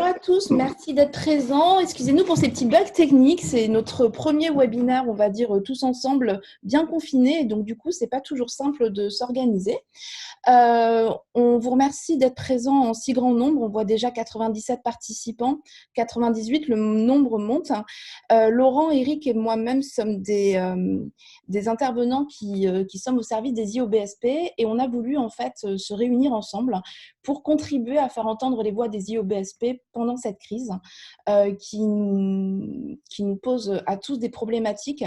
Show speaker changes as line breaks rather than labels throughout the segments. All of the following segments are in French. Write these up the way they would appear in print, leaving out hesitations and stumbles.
à tous, merci d'être présents. Excusez-nous pour ces petits bugs techniques. C'est notre premier webinaire, on va dire, tous ensemble, bien confinés. Donc, du coup, c'est pas toujours simple de s'organiser. On vous remercie d'être présents en si grand nombre. On voit déjà 97 participants, 98, le nombre monte. Laurent, Eric et moi-même sommes des intervenants qui sommes au service des IOBSP et on a voulu en fait se réunir ensemble pour contribuer à faire entendre les voix des IOBSP pendant cette crise qui nous pose à tous des problématiques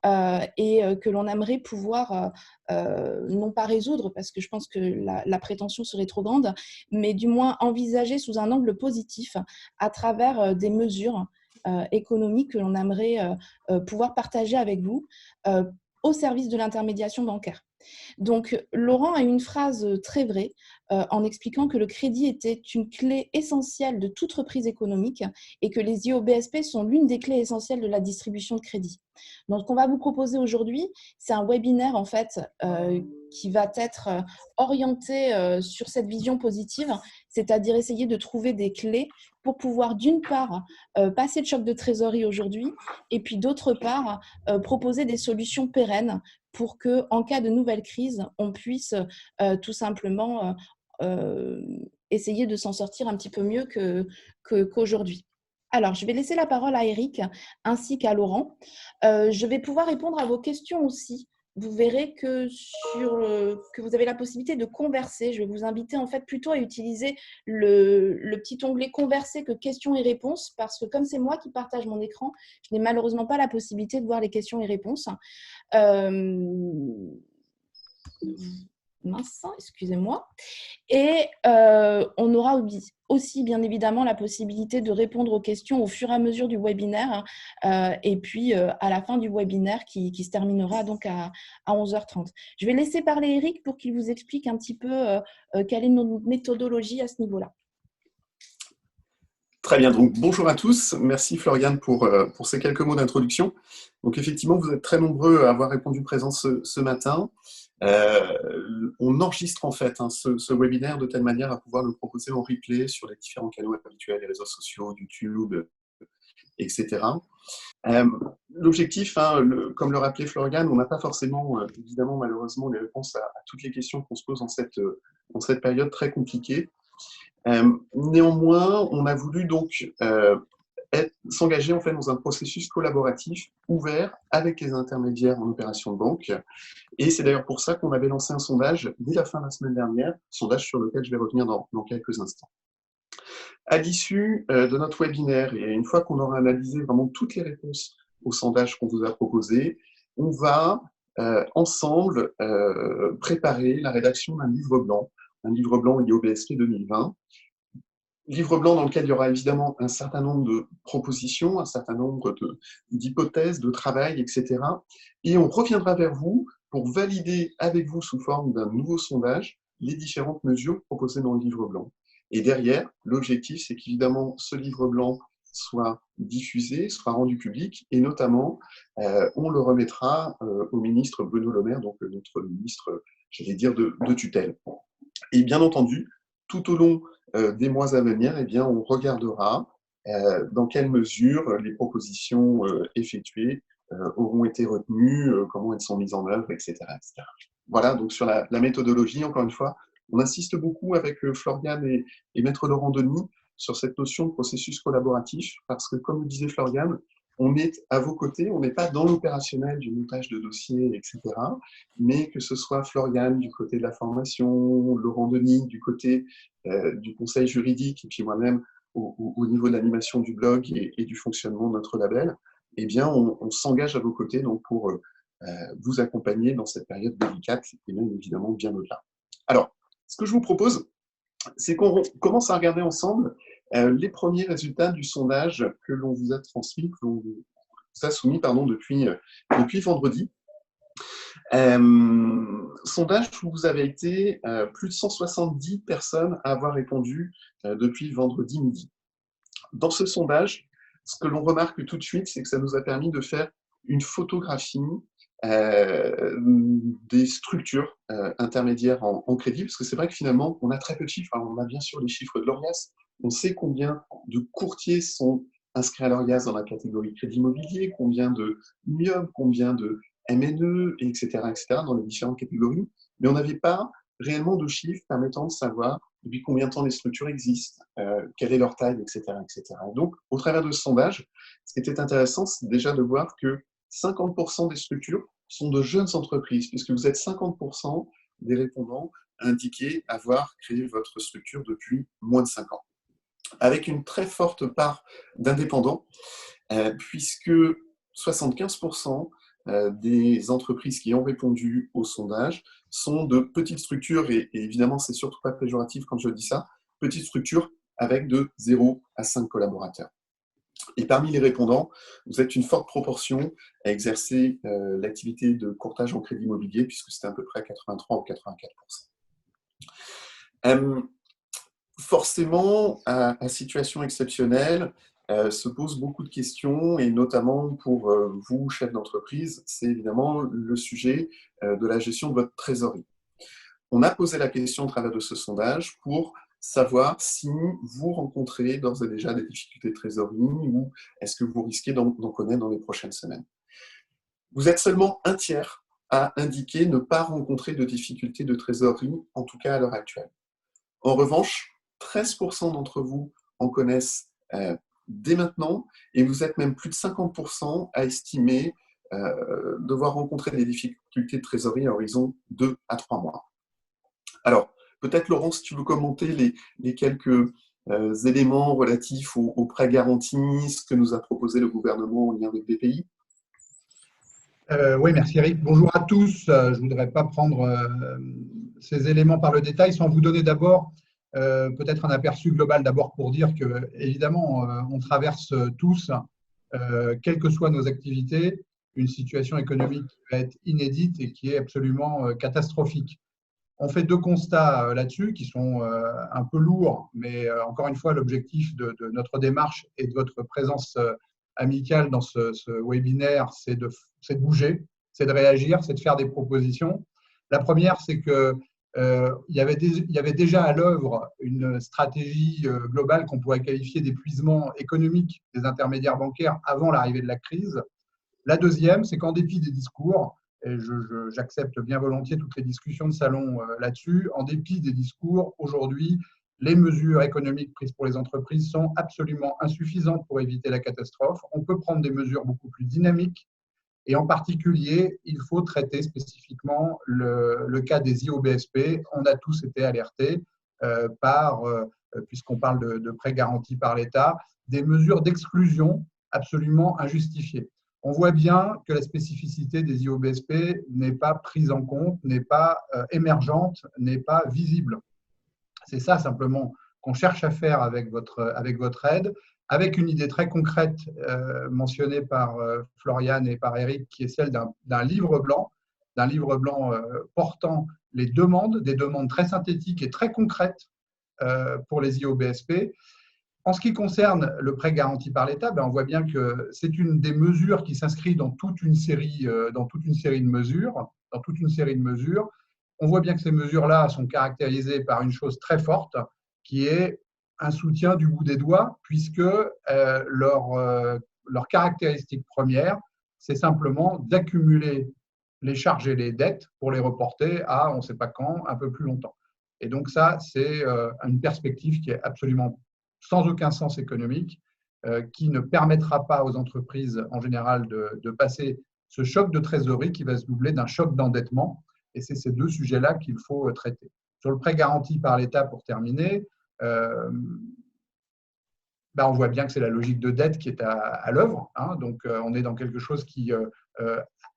et que l'on aimerait pouvoir non pas résoudre, parce que je pense que la prétention serait trop grande, mais du moins envisager sous un angle positif à travers des mesures économiques que l'on aimerait pouvoir partager avec vous au service de l'intermédiation bancaire. Donc, Laurent a une phrase très vraie en expliquant que le crédit était une clé essentielle de toute reprise économique et que les IOBSP sont l'une des clés essentielles de la distribution de crédit. Donc, ce qu'on va vous proposer aujourd'hui, c'est un webinaire en fait qui va être orienté sur cette vision positive, c'est-à-dire essayer de trouver des clés pour pouvoir d'une part passer le choc de trésorerie aujourd'hui et puis d'autre part proposer des solutions pérennes pour qu'en cas de nouvelle crise, on puisse tout simplement essayer de s'en sortir un petit peu mieux qu'aujourd'hui. Alors, je vais laisser la parole à Eric ainsi qu'à Laurent. Je vais pouvoir répondre à vos questions aussi. Vous verrez que vous avez la possibilité de converser. Je vais vous inviter en fait plutôt à utiliser le petit onglet converser que questions et réponses parce que comme c'est moi qui partage mon écran, je n'ai malheureusement pas la possibilité de voir les questions et réponses. Mince, excusez-moi. Et on aura aussi, bien évidemment, la possibilité de répondre aux questions au fur et à mesure du webinaire et puis à la fin du webinaire qui se terminera donc à 11h30. Je vais laisser parler Eric pour qu'il vous explique un petit peu quelle est notre méthodologie à ce niveau-là.
Très bien, donc bonjour à tous. Merci Floriane pour ces quelques mots d'introduction. Donc effectivement, vous êtes très nombreux à avoir répondu présent ce matin. On enregistre en fait ce webinaire de telle manière à pouvoir le proposer en replay sur les différents canaux habituels, les réseaux sociaux, YouTube, etc. L'objectif, comme le rappelait Floriane, on n'a pas forcément, évidemment, malheureusement, les réponses à toutes les questions qu'on se pose dans cette période très compliquée. Néanmoins, on a voulu donc s'engager en fait dans un processus collaboratif ouvert avec les intermédiaires en opération de banque. Et c'est d'ailleurs pour ça qu'on avait lancé un sondage dès la fin de la semaine dernière, sondage sur lequel je vais revenir dans quelques instants. À l'issue de notre webinaire, et une fois qu'on aura analysé vraiment toutes les réponses au sondage qu'on vous a proposé, on va ensemble préparer la rédaction d'un livre blanc IOBSP 2020. Livre blanc dans lequel il y aura évidemment un certain nombre de propositions, un certain nombre d'hypothèses, de travail, etc. Et on reviendra vers vous pour valider avec vous sous forme d'un nouveau sondage les différentes mesures proposées dans le livre blanc. Et derrière, l'objectif, c'est qu'évidemment, ce livre blanc soit diffusé, soit rendu public, et notamment, on le remettra au ministre Bruno Le Maire, donc notre ministre, j'allais dire, de tutelle. Et bien entendu, tout au long des mois à venir, eh bien, on regardera dans quelle mesure les propositions effectuées auront été retenues, comment elles sont mises en œuvre, etc. etc. Voilà, donc sur la méthodologie, encore une fois, on insiste beaucoup avec Floriane et Maître Laurent Denis sur cette notion de processus collaboratif, parce que, comme le disait Floriane, on est à vos côtés, on n'est pas dans l'opérationnel du montage de dossiers, etc., mais que ce soit Floriane du côté de la formation, Laurent Denis du côté du conseil juridique, et puis moi-même au niveau de l'animation du blog et du fonctionnement de notre label, eh bien, on s'engage à vos côtés donc, pour vous accompagner dans cette période délicate et même évidemment bien au-delà. Alors, ce que je vous propose, c'est qu'on commence à regarder ensemble les premiers résultats du sondage que l'on vous a transmis, que l'on vous a soumis depuis vendredi. Sondage où vous avez été plus de 170 personnes à avoir répondu depuis vendredi midi. Dans ce sondage, ce que l'on remarque tout de suite, c'est que ça nous a permis de faire une photographie des structures intermédiaires en crédit, parce que c'est vrai que finalement, on a très peu de chiffres. Alors, on a bien sûr les chiffres de l'ORIAS, On sait combien de courtiers sont inscrits à l'ORIAS dans la catégorie crédit immobilier, combien de immeubles, combien de MNE, etc., dans les différentes catégories, mais on n'avait pas réellement de chiffres permettant de savoir depuis combien de temps les structures existent, quelle est leur taille, etc., etc. Et donc, au travers de ce sondage, ce qui était intéressant, c'est déjà de voir que 50% des structures sont de jeunes entreprises, puisque vous êtes 50% des répondants indiqués avoir créé votre structure depuis moins de 5 ans, avec une très forte part d'indépendants, puisque 75% des entreprises qui ont répondu au sondage sont de petites structures, et évidemment, c'est surtout pas péjoratif quand je dis ça, petites structures avec de 0 à 5 collaborateurs. Et parmi les répondants, vous êtes une forte proportion à exercer l'activité de courtage en crédit immobilier, puisque c'était à peu près 83 ou 84%. Forcément, à situation exceptionnelle, se posent beaucoup de questions, et notamment pour vous, chef d'entreprise, c'est évidemment le sujet de la gestion de votre trésorerie. On a posé la question au travers de ce sondage pour savoir si vous rencontrez d'ores et déjà des difficultés de trésorerie, ou est-ce que vous risquez d'en connaître dans les prochaines semaines. Vous êtes seulement un tiers à indiquer ne pas rencontrer de difficultés de trésorerie, en tout cas à l'heure actuelle. En revanche, 13% d'entre vous en connaissent dès maintenant, et vous êtes même plus de 50% à estimer devoir rencontrer des difficultés de trésorerie à horizon 2 à 3 mois. Alors, peut-être Laurence, si tu veux commenter les quelques éléments relatifs aux prêts garantis, ce que nous a proposé le gouvernement en lien avec BPI.
Oui, merci Eric. Bonjour à tous. Je ne voudrais pas prendre ces éléments par le détail sans vous donner d'abord peut-être un aperçu global, d'abord pour dire que, évidemment, on traverse tous, quelles que soient nos activités, une situation économique qui va être inédite et qui est absolument catastrophique. On fait deux constats là-dessus qui sont un peu lourds, mais encore une fois, l'objectif de notre démarche et de votre présence amicale dans ce webinaire, c'est de bouger, c'est de réagir, c'est de faire des propositions. La première, c'est que il y avait déjà à l'œuvre une stratégie globale qu'on pourrait qualifier d'épuisement économique des intermédiaires bancaires avant l'arrivée de la crise. La deuxième, c'est qu'en dépit des discours, et j'accepte bien volontiers toutes les discussions de salon là-dessus, en dépit des discours, aujourd'hui, les mesures économiques prises pour les entreprises sont absolument insuffisantes pour éviter la catastrophe. On peut prendre des mesures beaucoup plus dynamiques, et en particulier, il faut traiter spécifiquement le cas des IOBSP. On a tous été alertés puisqu'on parle de prêts garantis par l'État, des mesures d'exclusion absolument injustifiées. On voit bien que la spécificité des IOBSP n'est pas prise en compte, n'est pas émergente, n'est pas visible. C'est ça simplement qu'on cherche à faire avec votre aide, avec une idée très concrète mentionnée par Floriane et par Eric, qui est celle d'un livre blanc portant les demandes, des demandes très synthétiques et très concrètes pour les IOBSP. En ce qui concerne le prêt garanti par l'État, on voit bien que c'est une des mesures qui s'inscrit dans toute une série de mesures. On voit bien que ces mesures-là sont caractérisées par une chose très forte, qui est un soutien du bout des doigts, puisque leur caractéristique première, c'est simplement d'accumuler les charges et les dettes pour les reporter à on ne sait pas quand, un peu plus longtemps. Et donc ça, c'est une perspective qui est absolument sans aucun sens économique, qui ne permettra pas aux entreprises en général de passer ce choc de trésorerie qui va se doubler d'un choc d'endettement. Et c'est ces deux sujets-là qu'il faut traiter. Sur le prêt garanti par l'État, pour terminer, on voit bien que c'est la logique de dette qui est à l'œuvre. Donc, on est dans quelque chose qui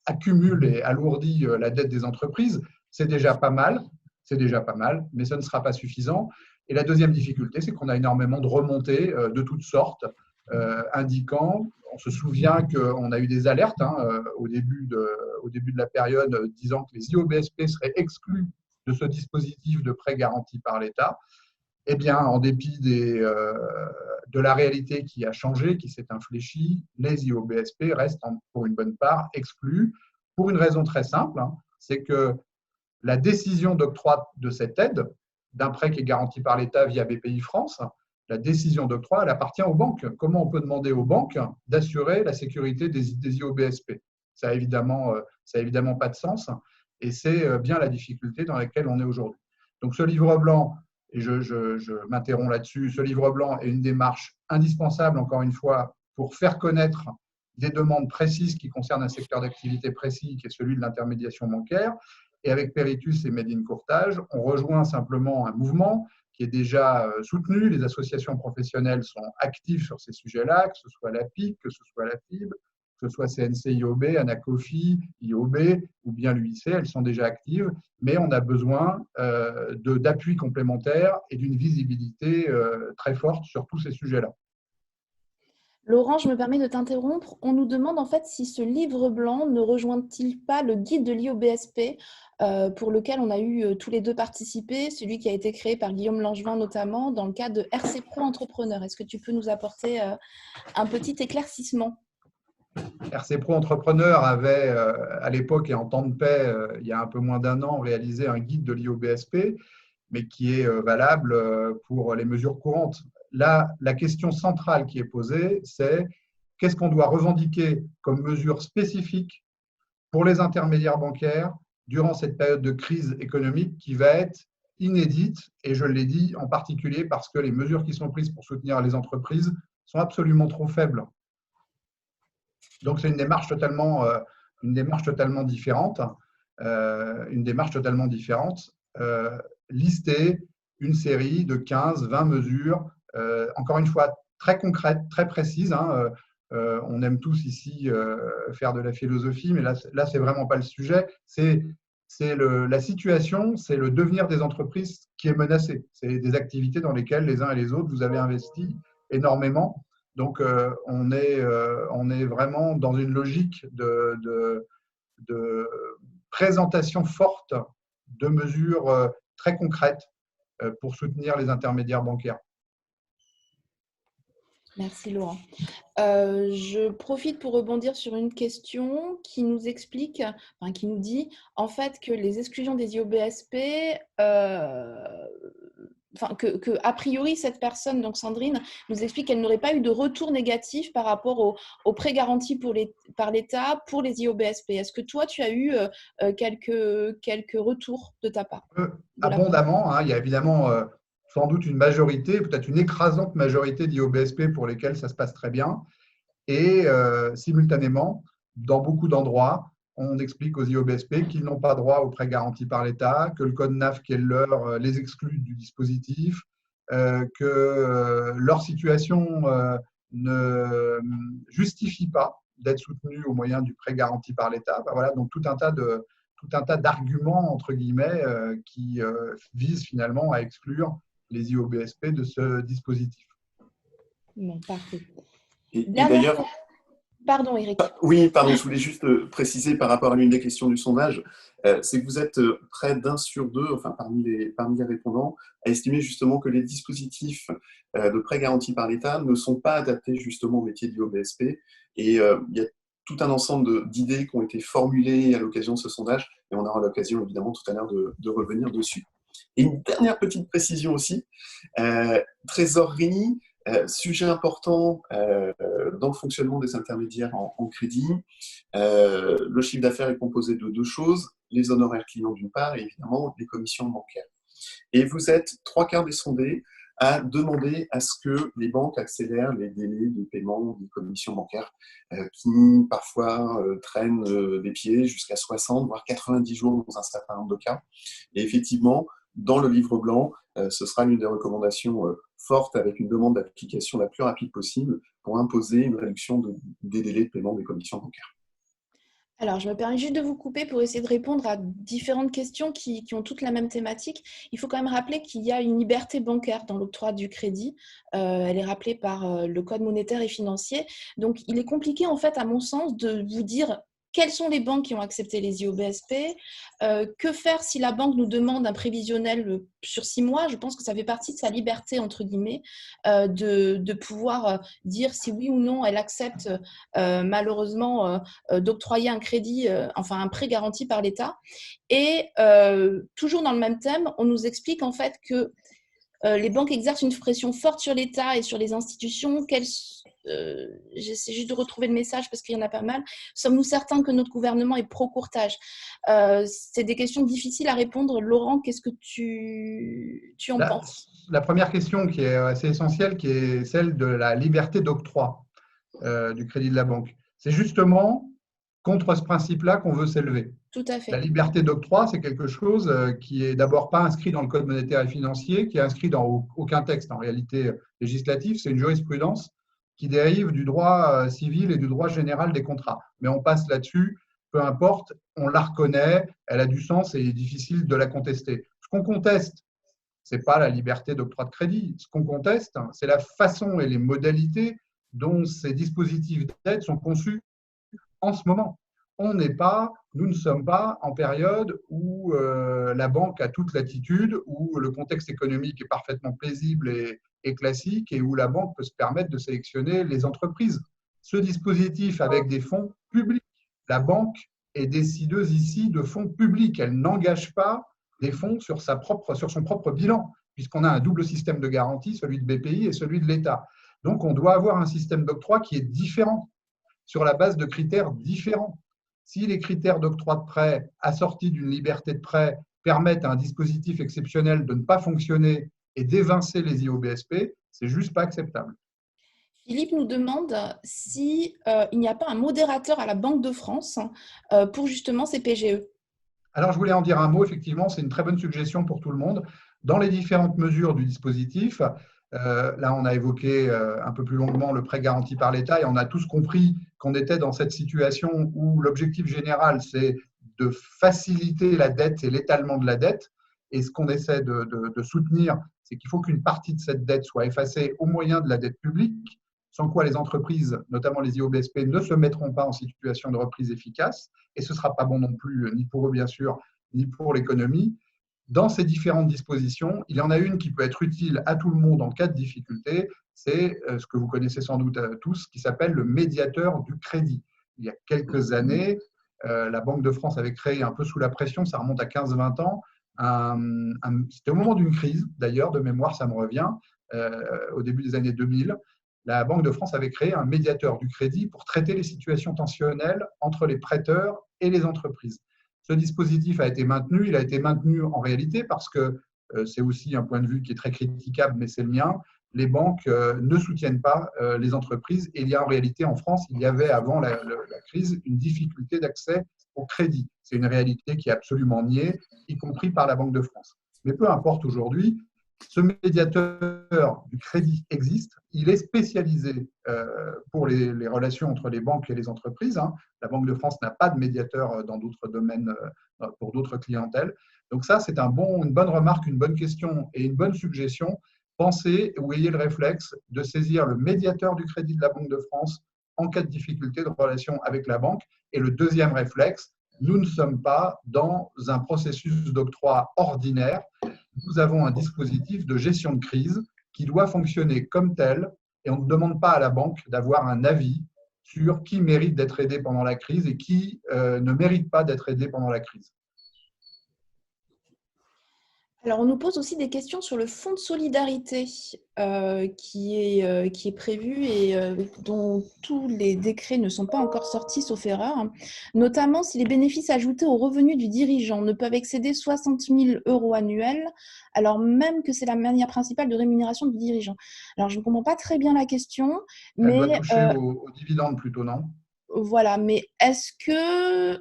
accumule et alourdit la dette des entreprises. C'est déjà pas mal, mais ce ne sera pas suffisant. Et la deuxième difficulté, c'est qu'on a énormément de remontées de toutes sortes, indiquant, on se souvient qu'on a eu des alertes au début de la période, disant que les IOBSP seraient exclus de ce dispositif de prêt garanti par l'État. Eh bien, en dépit de la réalité qui a changé, qui s'est infléchie, les IOBSP restent pour une bonne part exclus, pour une raison très simple, c'est que la décision d'octroi de cette aide, d'un prêt qui est garanti par l'État via BPI France, la décision d'octroi, elle appartient aux banques. Comment on peut demander aux banques d'assurer la sécurité des IOBSP? Ça n'a évidemment pas de sens et c'est bien la difficulté dans laquelle on est aujourd'hui. Donc ce livre blanc, et je m'interromps là-dessus, ce livre blanc est une démarche indispensable, encore une fois, pour faire connaître des demandes précises qui concernent un secteur d'activité précis, qui est celui de l'intermédiation bancaire. Et avec Peritus et Made in Courtage, on rejoint simplement un mouvement qui est déjà soutenu. Les associations professionnelles sont actives sur ces sujets-là, que ce soit la PIC, que ce soit la FIB, que ce soit CNC IOB, Anacofi, IOB ou bien l'UIC, elles sont déjà actives, mais on a besoin d'appuis complémentaires et d'une visibilité très forte sur tous ces sujets-là.
Laurent, je me permets de t'interrompre. On nous demande en fait si ce livre blanc ne rejoint-il pas le guide de l'IOBSP pour lequel on a eu tous les deux participé, celui qui a été créé par Guillaume Langevin notamment dans le cadre de RC Pro Entrepreneur. Est-ce que tu peux nous apporter un petit éclaircissement?
RC Pro Entrepreneur avait, à l'époque et en temps de paix, il y a un peu moins d'un an, réalisé un guide de l'IOBSP, mais qui est valable pour les mesures courantes. Là, la question centrale qui est posée, c'est qu'est-ce qu'on doit revendiquer comme mesure spécifique pour les intermédiaires bancaires durant cette période de crise économique qui va être inédite, et je l'ai dit en particulier parce que les mesures qui sont prises pour soutenir les entreprises sont absolument trop faibles. Donc, c'est une démarche totalement différente. Lister une série de 15-20 mesures, encore une fois, très concrètes, très précises. On aime tous ici faire de la philosophie, mais là c'est vraiment pas le sujet. C'est la situation, c'est le devenir des entreprises qui est menacé. C'est des activités dans lesquelles les uns et les autres, vous avez investi énormément. Donc, on est vraiment dans une logique de présentation forte de mesures très concrètes pour soutenir les intermédiaires bancaires.
Merci Laurent. Je profite pour rebondir sur une question qui nous explique, qui nous dit en fait que les exclusions des IOBSP, que a priori cette personne, donc Sandrine, nous explique qu'elle n'aurait pas eu de retour négatif par rapport aux prêts garantis par l'État pour les IOBSP. Est-ce que toi tu as eu quelques retours de ta part?
Abondamment, il y a évidemment sans doute une majorité, peut-être une écrasante majorité d'IOBSP pour lesquels ça se passe très bien. Et simultanément, dans beaucoup d'endroits, on explique aux IOBSP qu'ils n'ont pas droit aux prêts garantis par l'État, que le code NAF qui est le leur les exclut du dispositif, que leur situation ne justifie pas d'être soutenue au moyen du prêt garanti par l'État. Voilà, donc tout un tas d'arguments, entre guillemets, qui visent finalement à exclure les IOBSP de ce dispositif.
Bon, parfait.
Et d'ailleurs…
Pardon, Eric.
Oui, pardon, je voulais juste préciser par rapport à l'une des questions du sondage, c'est que vous êtes près d'1 sur 2, enfin parmi les répondants, à estimer justement que les dispositifs de prêts garantis par l'État ne sont pas adaptés justement au métier d'IOBSP. Et il y a tout un ensemble d'idées qui ont été formulées à l'occasion de ce sondage, et on aura l'occasion évidemment tout à l'heure de revenir dessus. Et une dernière petite précision aussi, trésorerie, sujet important dans le fonctionnement des intermédiaires en crédit. Le chiffre d'affaires est composé de 2 choses, les honoraires clients d'une part et évidemment les commissions bancaires. Et vous êtes 3/4 des sondés à demander à ce que les banques accélèrent les délais de paiement des commissions bancaires qui parfois traînent des pieds jusqu'à 60 voire 90 jours dans un certain nombre de cas. Et effectivement, dans le livre blanc, ce sera l'une des recommandations fortes avec une demande d'application la plus rapide possible pour imposer une réduction des délais de paiement des commissions bancaires.
Alors, je me permets juste de vous couper pour essayer de répondre à différentes questions qui ont toutes la même thématique. Il faut quand même rappeler qu'il y a une liberté bancaire dans l'octroi du crédit. Elle est rappelée par le Code monétaire et financier. Donc, il est compliqué, en fait, à mon sens, de vous dire quelles sont les banques qui ont accepté les IOBSP, que faire si la banque nous demande un prévisionnel sur 6 mois. Je pense que ça fait partie de sa liberté, entre guillemets, de pouvoir dire si oui ou non elle accepte malheureusement d'octroyer un crédit, enfin un prêt garanti par l'État. Et toujours dans le même thème, on nous explique en fait que les banques exercent une pression forte sur l'État et sur les institutions. J'essaie juste de retrouver le message parce qu'il y en a pas mal. Sommes-nous certains que notre gouvernement est pro-courtage? C'est des questions difficiles à répondre. Laurent, qu'est-ce que tu en penses?
La première question qui est assez essentielle, qui est celle de la liberté d'octroi du crédit de la banque. C'est justement contre ce principe-là qu'on veut s'élever.
Tout à fait.
La liberté d'octroi, c'est quelque chose qui est d'abord pas inscrit dans le Code monétaire et financier, qui est inscrit dans aucun texte en réalité législatif. C'est une jurisprudence qui dérive du droit civil et du droit général des contrats. Mais on passe là-dessus, peu importe, on la reconnaît, elle a du sens et il est difficile de la contester. Ce qu'on conteste, ce n'est pas la liberté d'octroi de crédit. Ce qu'on conteste, c'est la façon et les modalités dont ces dispositifs d'aide sont conçus en ce moment. Nous ne sommes pas en période où la banque a toute latitude, où le contexte économique est parfaitement paisible et classique et où la banque peut se permettre de sélectionner les entreprises. Ce dispositif avec des fonds publics, la banque est décideuse ici de fonds publics. Elle n'engage pas des fonds sur son propre bilan, puisqu'on a un double système de garantie, celui de BPI et celui de l'État. Donc, on doit avoir un système d'octroi qui est différent, sur la base de critères différents. Si les critères d'octroi de prêt assortis d'une liberté de prêt permettent à un dispositif exceptionnel de ne pas fonctionner et d'évincer les IOBSP, c'est juste pas acceptable.
Philippe nous demande si il n'y a pas un modérateur à la Banque de France pour justement ces PGE.
Alors, je voulais en dire un mot, effectivement, c'est une très bonne suggestion pour tout le monde. Dans les différentes mesures du dispositif, là, on a évoqué un peu plus longuement le prêt garanti par l'État et on a tous compris qu'on était dans cette situation où l'objectif général, c'est de faciliter la dette et l'étalement de la dette. Et ce qu'on essaie de soutenir, c'est qu'il faut qu'une partie de cette dette soit effacée au moyen de la dette publique, sans quoi les entreprises, notamment les IOBSP, ne se mettront pas en situation de reprise efficace. Et ce ne sera pas bon non plus, ni pour eux, bien sûr, ni pour l'économie. Dans ces différentes dispositions, il y en a une qui peut être utile à tout le monde en cas de difficulté, c'est ce que vous connaissez sans doute tous, qui s'appelle le médiateur du crédit. Il y a quelques années, la Banque de France avait créé, un peu sous la pression, ça remonte à 15-20 ans, c'était au moment d'une crise, d'ailleurs, de mémoire, ça me revient, au début des années 2000, la Banque de France avait créé un médiateur du crédit pour traiter les situations tensionnelles entre les prêteurs et les entreprises. Ce dispositif a été maintenu. Il a été maintenu en réalité parce que c'est aussi un point de vue qui est très critiquable, mais c'est le mien. Les banques ne soutiennent pas les entreprises. Et il y a en réalité en France, il y avait avant la crise une difficulté d'accès au crédit. C'est une réalité qui est absolument niée, y compris par la Banque de France. Mais peu importe aujourd'hui, ce médiateur du crédit existe. Il est spécialisé pour les relations entre les banques et les entreprises. La Banque de France n'a pas de médiateur dans d'autres domaines pour d'autres clientèles. Donc ça, c'est une bonne remarque, une bonne question et une bonne suggestion. Pensez ou ayez le réflexe de saisir le médiateur du crédit de la Banque de France en cas de difficulté de relation avec la banque. Et le deuxième réflexe, nous ne sommes pas dans un processus d'octroi ordinaire. Nous avons un dispositif de gestion de crise qui doit fonctionner comme tel et on ne demande pas à la banque d'avoir un avis sur qui mérite d'être aidé pendant la crise et qui ne mérite pas d'être aidé pendant la crise.
Alors, on nous pose aussi des questions sur le fonds de solidarité qui est prévu et dont tous les décrets ne sont pas encore sortis, sauf erreur. Notamment, si les bénéfices ajoutés aux revenus du dirigeant ne peuvent excéder 60 000 € annuels, alors même que c'est la manière principale de rémunération du dirigeant. Alors, je ne comprends pas très bien la question,
mais… Elle doit
mais…
toucher aux dividendes plutôt, non ?
Voilà, mais est-ce que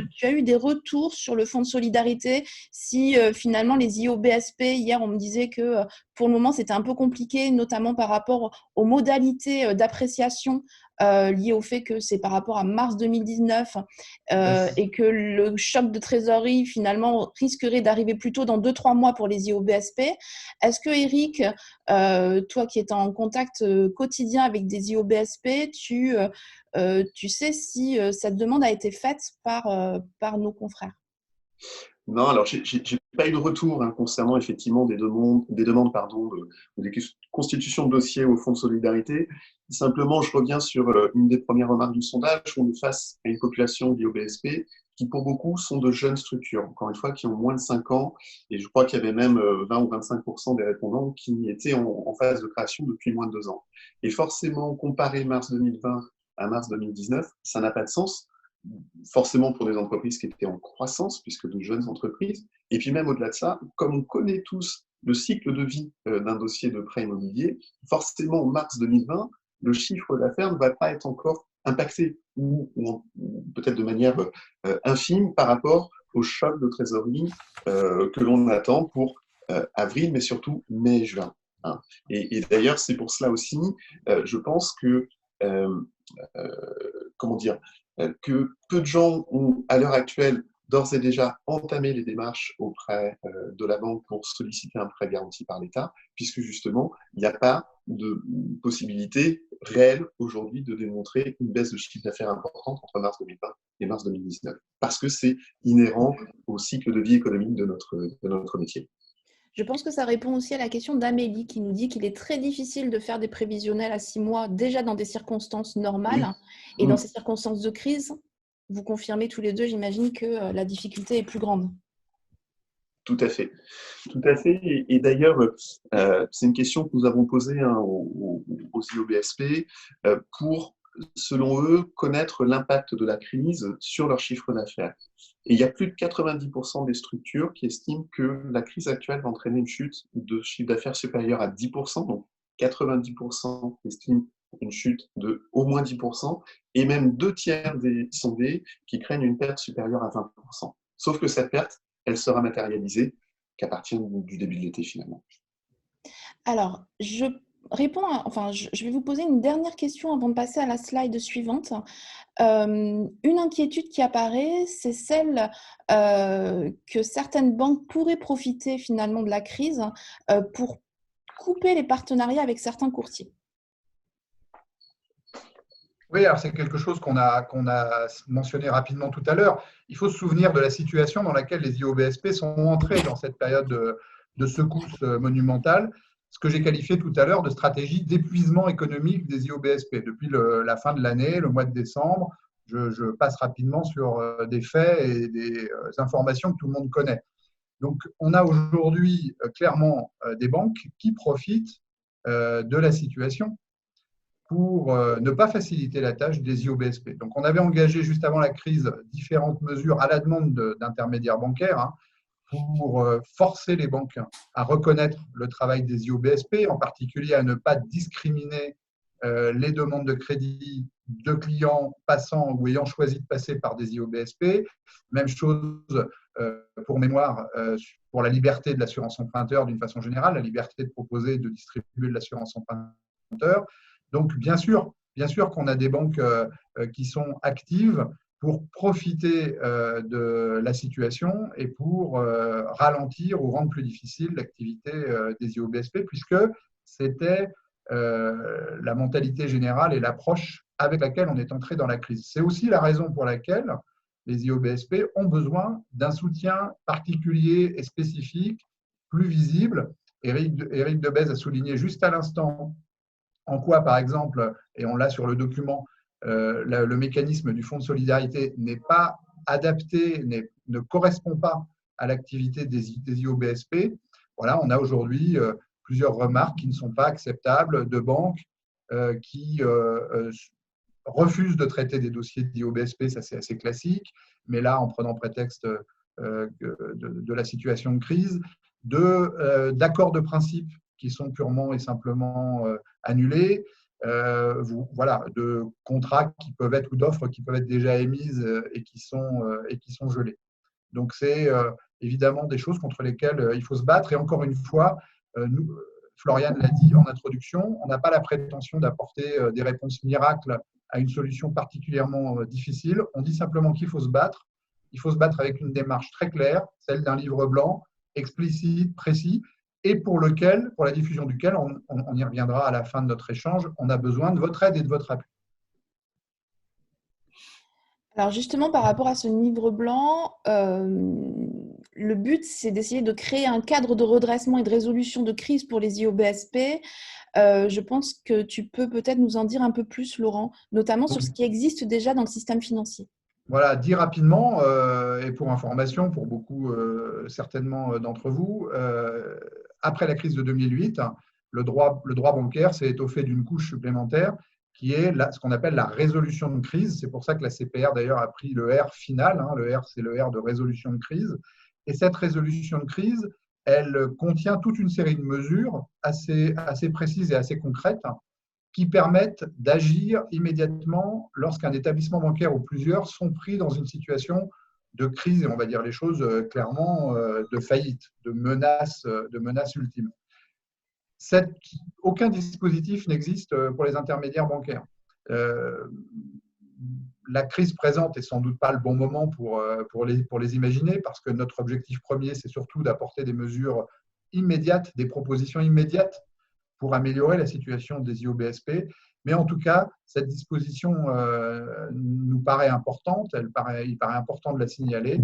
tu as eu des retours sur le fonds de solidarité si finalement les IOBSP, hier on me disait que pour le moment c'était un peu compliqué, notamment par rapport aux modalités d'appréciation liées au fait que c'est par rapport à mars 2019 et que le choc de trésorerie finalement risquerait d'arriver plutôt dans 2-3 mois pour les IOBSP. Est-ce que Eric, toi qui es en contact quotidien avec des IOBSP, tu sais si cette demande a été faite par nos confrères?
Non, alors j'ai pas eu de retour concernant effectivement des demandes ou des constitutions de dossiers au Fonds de solidarité. Simplement, je reviens sur une des premières remarques du sondage. On est face à une population d'IOBSP qui pour beaucoup sont de jeunes structures, encore une fois, qui ont moins de 5 ans, et je crois qu'il y avait même 20 ou 25% des répondants qui étaient en phase de création depuis moins de 2 ans. Et forcément, comparer mars 2020 à mars 2019, ça n'a pas de sens, forcément pour des entreprises qui étaient en croissance, puisque de jeunes entreprises, et puis même au-delà de ça, comme on connaît tous le cycle de vie d'un dossier de prêt immobilier, forcément en mars 2020, le chiffre d'affaires ne va pas être encore impacté, ou peut-être de manière infime par rapport au choc de trésorerie que l'on attend pour avril, mais surtout mai-juin. Hein. Et d'ailleurs, c'est pour cela aussi, je pense que, comment dire, que peu de gens ont, à l'heure actuelle, d'ores et déjà entamé les démarches auprès de la banque pour solliciter un prêt garanti par l'État, puisque justement, il n'y a pas de possibilité réelle aujourd'hui de démontrer une baisse de chiffre d'affaires importante entre mars 2020 et mars 2019, parce que c'est inhérent au cycle de vie économique de notre métier.
Je pense que ça répond aussi à la question d'Amélie qui nous dit qu'il est très difficile de faire des prévisionnels à 6 mois déjà dans des circonstances normales. Oui. Et dans ces circonstances de crise, vous confirmez tous les deux, j'imagine que la difficulté est plus grande.
Tout à fait. Tout à fait. Et d'ailleurs, c'est une question que nous avons posée aux IOBSP pour, selon eux, connaître l'impact de la crise sur leur chiffre d'affaires. Et il y a plus de 90% des structures qui estiment que la crise actuelle va entraîner une chute de chiffre d'affaires supérieure à 10%. Donc, 90% estiment une chute de au moins 10%, et même 2/3 des sondés qui craignent une perte supérieure à 20%. Sauf que cette perte, elle sera matérialisée qu'à partir du début de l'été, finalement.
Alors, je vais vous poser une dernière question avant de passer à la slide suivante. Une inquiétude qui apparaît, c'est celle que certaines banques pourraient profiter finalement de la crise pour couper les partenariats avec certains courtiers.
Oui, alors c'est quelque chose qu'on a mentionné rapidement tout à l'heure. Il faut se souvenir de la situation dans laquelle les IOBSP sont entrés dans cette période de secousse monumentale, ce que j'ai qualifié tout à l'heure de stratégie d'épuisement économique des IOBSP. Depuis la fin de l'année, le mois de décembre, je passe rapidement sur des faits et des informations que tout le monde connaît. Donc, on a aujourd'hui clairement des banques qui profitent de la situation pour ne pas faciliter la tâche des IOBSP. Donc, on avait engagé juste avant la crise différentes mesures à la demande d'intermédiaires bancaires pour forcer les banques à reconnaître le travail des IOBSP, en particulier à ne pas discriminer les demandes de crédit de clients passant ou ayant choisi de passer par des IOBSP. Même chose pour mémoire pour la liberté de l'assurance emprunteur d'une façon générale, la liberté de proposer et de distribuer de l'assurance emprunteur. Donc, bien sûr qu'on a des banques qui sont actives pour profiter de la situation et pour ralentir ou rendre plus difficile l'activité des IOBSP, puisque c'était la mentalité générale et l'approche avec laquelle on est entré dans la crise. C'est aussi la raison pour laquelle les IOBSP ont besoin d'un soutien particulier et spécifique, plus visible. Éric Debèze a souligné juste à l'instant en quoi, par exemple, et on l'a sur le document, le mécanisme du fonds de solidarité n'est pas adapté, ne correspond pas à l'activité des IOBSP. Voilà, on a aujourd'hui plusieurs remarques qui ne sont pas acceptables de banques qui refusent de traiter des dossiers d'IOBSP, ça c'est assez classique, mais là, en prenant prétexte de la situation de crise, d'accords de principe qui sont purement et simplement annulés, voilà, de contrats qui peuvent être ou d'offres qui peuvent être déjà émises et qui sont gelées. Donc, c'est évidemment des choses contre lesquelles il faut se battre. Et encore une fois, nous, Floriane l'a dit en introduction, on n'a pas la prétention d'apporter des réponses miracles à une solution particulièrement difficile. On dit simplement qu'il faut se battre. Il faut se battre avec une démarche très claire, celle d'un livre blanc, explicite, précis, et pour la diffusion duquel, on y reviendra à la fin de notre échange, on a besoin de votre aide et de votre appui.
Alors justement, par rapport à ce livre blanc, le but, c'est d'essayer de créer un cadre de redressement et de résolution de crise pour les IOBSP. Je pense que tu peux peut-être nous en dire un peu plus, Laurent, notamment sur ce qui existe déjà dans le système financier.
Voilà, dit rapidement, et pour information, pour beaucoup certainement d'entre vous, après la crise de 2008, le droit bancaire s'est étoffé d'une couche supplémentaire qui est ce qu'on appelle la résolution de crise. C'est pour ça que la CPR d'ailleurs a pris le R final, hein. Le R, c'est le R de résolution de crise. Et cette résolution de crise, elle contient toute une série de mesures assez précises et assez concrètes qui permettent d'agir immédiatement lorsqu'un établissement bancaire ou plusieurs sont pris dans une situation de crise, et on va dire les choses clairement, de faillite, de menace ultime. Aucun dispositif n'existe pour les intermédiaires bancaires. La crise présente n'est sans doute pas le bon moment pour les imaginer, parce que notre objectif premier, c'est surtout d'apporter des mesures immédiates, des propositions immédiates pour améliorer la situation des IOBSP. Mais en tout cas, cette disposition nous paraît importante, il paraît important de la signaler.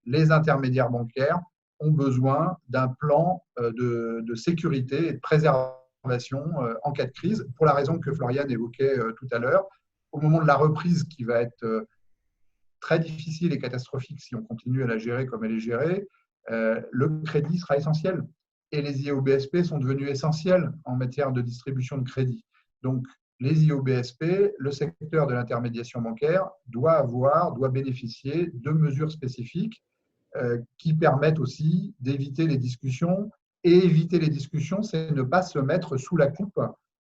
Les intermédiaires bancaires ont besoin d'un plan de sécurité et de préservation en cas de crise, pour la raison que Floriane évoquait tout à l'heure. Au moment de la reprise, qui va être très difficile et catastrophique si on continue à la gérer comme elle est gérée, le crédit sera essentiel. Et les IOBSP sont devenus essentiels en matière de distribution de crédit. Donc, les IOBSP, le secteur de l'intermédiation bancaire, doit bénéficier de mesures spécifiques qui permettent aussi d'éviter les discussions. Et éviter les discussions, c'est ne pas se mettre sous la coupe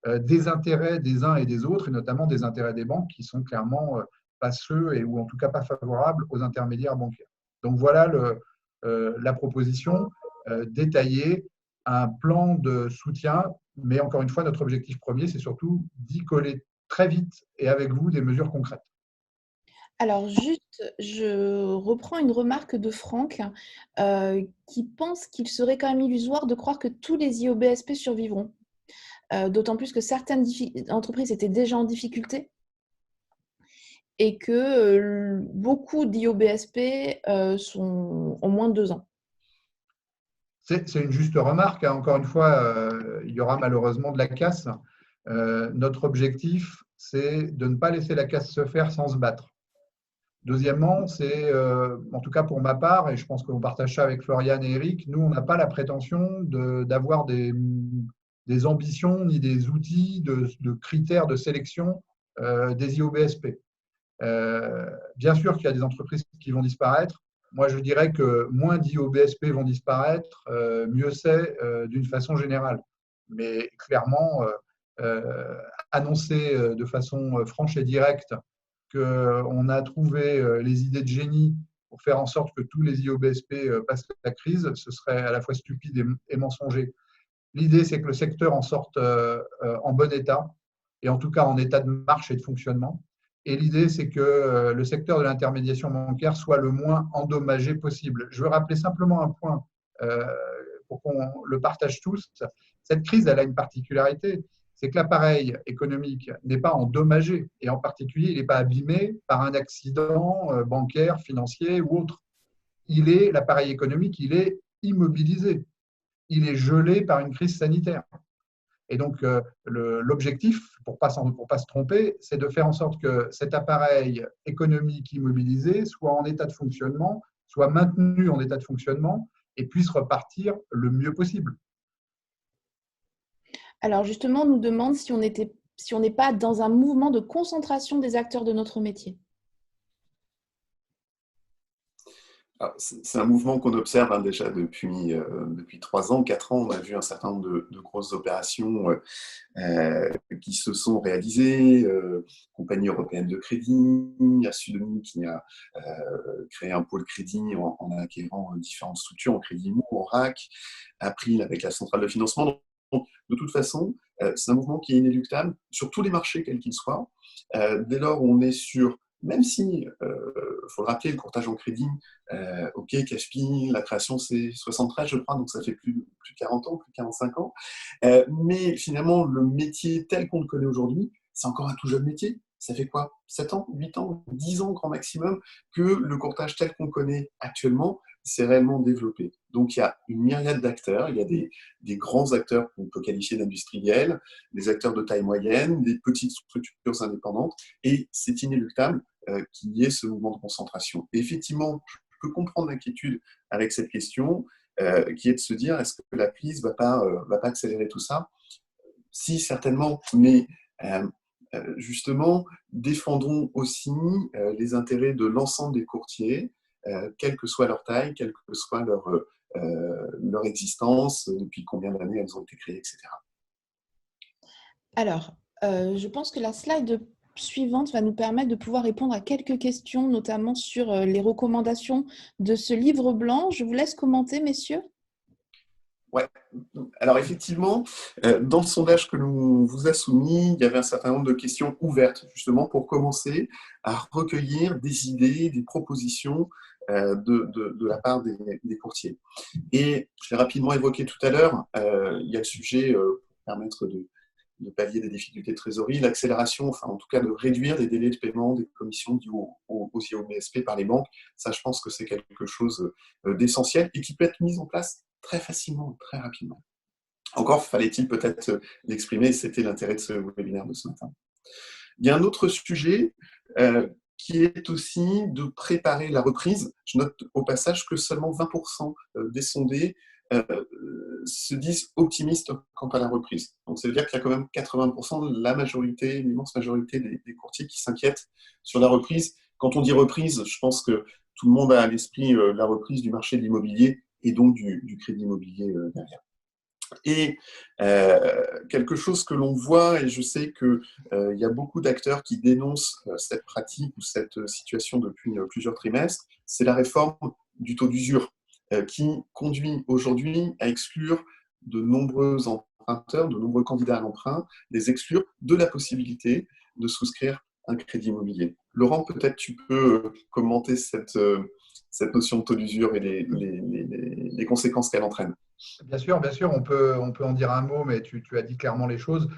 des intérêts des uns et des autres, et notamment des intérêts des banques qui sont clairement pas ceux, ou en tout cas pas favorables aux intermédiaires bancaires. Donc voilà la proposition détaillée, un plan de soutien, mais encore une fois, notre objectif premier, c'est surtout d'y coller très vite et avec vous des mesures concrètes.
Alors juste, je reprends une remarque de Franck qui pense qu'il serait quand même illusoire de croire que tous les IOBSP survivront. D'autant plus que certaines entreprises étaient déjà en difficulté et que beaucoup d'IOBSP ont moins de 2 ans.
C'est une juste remarque. Encore une fois, il y aura malheureusement de la casse. Notre objectif, c'est de ne pas laisser la casse se faire sans se battre. Deuxièmement, c'est, en tout cas pour ma part, et je pense qu'on partage ça avec Floriane et Eric, nous, on n'a pas la prétention d'avoir des ambitions ni des outils de critères de sélection des IOBSP. Bien sûr qu'il y a des entreprises qui vont disparaître. Moi, je dirais que moins d'IOBSP vont disparaître, mieux c'est d'une façon générale. Mais clairement, annoncer de façon franche et directe qu'on a trouvé les idées de génie pour faire en sorte que tous les IOBSP passent la crise, ce serait à la fois stupide et mensonger. L'idée, c'est que le secteur en sorte en bon état, et en tout cas en état de marche et de fonctionnement. Et l'idée, c'est que le secteur de l'intermédiation bancaire soit le moins endommagé possible. Je veux rappeler simplement un point pour qu'on le partage tous. Cette crise, elle a une particularité, c'est que l'appareil économique n'est pas endommagé, et en particulier, il n'est pas abîmé par un accident bancaire, financier ou autre. L'appareil économique, il est immobilisé. Il est gelé par une crise sanitaire. Et donc, l'objectif, pour ne pas se tromper, c'est de faire en sorte que cet appareil économique immobilisé soit en état de fonctionnement, soit maintenu en état de fonctionnement et puisse repartir le mieux possible.
Alors justement, on nous demande si on n'est pas dans un mouvement de concentration des acteurs de notre métier.
C'est un mouvement qu'on observe déjà depuis 3 ans, 4 ans. On a vu un certain nombre de grosses opérations qui se sont réalisées. Compagnie européenne de crédit, il y a Sudoni qui a créé un pôle crédit en acquérant différentes structures en crédit IMO, en RAC, April avec la centrale de financement. Donc, de toute façon, c'est un mouvement qui est inéluctable sur tous les marchés, quels qu'ils soient. Dès lors, on est sur, même si, faut le rappeler, le courtage en crédit, OK, CashPi, la création c'est 73, je crois, donc ça fait plus de 40 ans, plus de 45 ans. Mais finalement, le métier tel qu'on le connaît aujourd'hui, c'est encore un tout jeune métier. Ça fait quoi, 7 ans, 8 ans, 10 ans grand maximum que le courtage tel qu'on le connaît actuellement s'est réellement développé. Donc il y a une myriade d'acteurs, il y a des grands acteurs qu'on peut qualifier d'industriels, des acteurs de taille moyenne, des petites structures indépendantes, et c'est inéluctable. qu'il y ait ce mouvement de concentration. Et effectivement, je peux comprendre l'inquiétude avec cette question, qui est de se dire, est-ce que la crise va pas accélérer tout ça? Si, certainement, mais justement, défendons aussi les intérêts de l'ensemble des courtiers, quelle que soit leur taille, quelle que soit leur existence, depuis combien d'années elles ont été créées, etc.
Alors, je pense que la slide suivante va nous permettre de pouvoir répondre à quelques questions, notamment sur les recommandations de ce livre blanc. Je vous laisse commenter, messieurs.
Ouais. Alors effectivement, dans le sondage que l'on vous a soumis, il y avait un certain nombre de questions ouvertes, justement pour commencer à recueillir des idées, des propositions de la part des courtiers. Et je l'ai rapidement évoqué tout à l'heure, il y a le sujet pour permettre de pallier des difficultés de trésorerie, l'accélération, enfin en tout cas de réduire les délais de paiement des commissions dues aux IOBSP par les banques. Ça, je pense que c'est quelque chose d'essentiel et qui peut être mis en place très facilement, très rapidement. Encore fallait-il peut-être l'exprimer, c'était l'intérêt de ce webinaire de ce matin. Il y a un autre sujet qui est aussi de préparer la reprise. Je note au passage que seulement 20% des sondés se disent optimistes quant à la reprise. Donc ça veut dire qu'il y a quand même 80%, la majorité, l'immense majorité des courtiers qui s'inquiètent sur la reprise. Quand on dit reprise, je pense que tout le monde a à l'esprit la reprise du marché de l'immobilier et donc du crédit immobilier derrière. Et quelque chose que l'on voit, et je sais qu'il y a beaucoup d'acteurs qui dénoncent cette pratique ou cette situation depuis plusieurs trimestres, c'est la réforme du taux d'usure qui conduit aujourd'hui à exclure de nombreux emprunteurs, de nombreux candidats à l'emprunt, les exclure de la possibilité de souscrire un crédit immobilier. Laurent, peut-être tu peux commenter cette notion de taux d'usure et les conséquences qu'elle entraîne.
Bien sûr, on peut en dire un mot, mais tu as dit clairement les choses.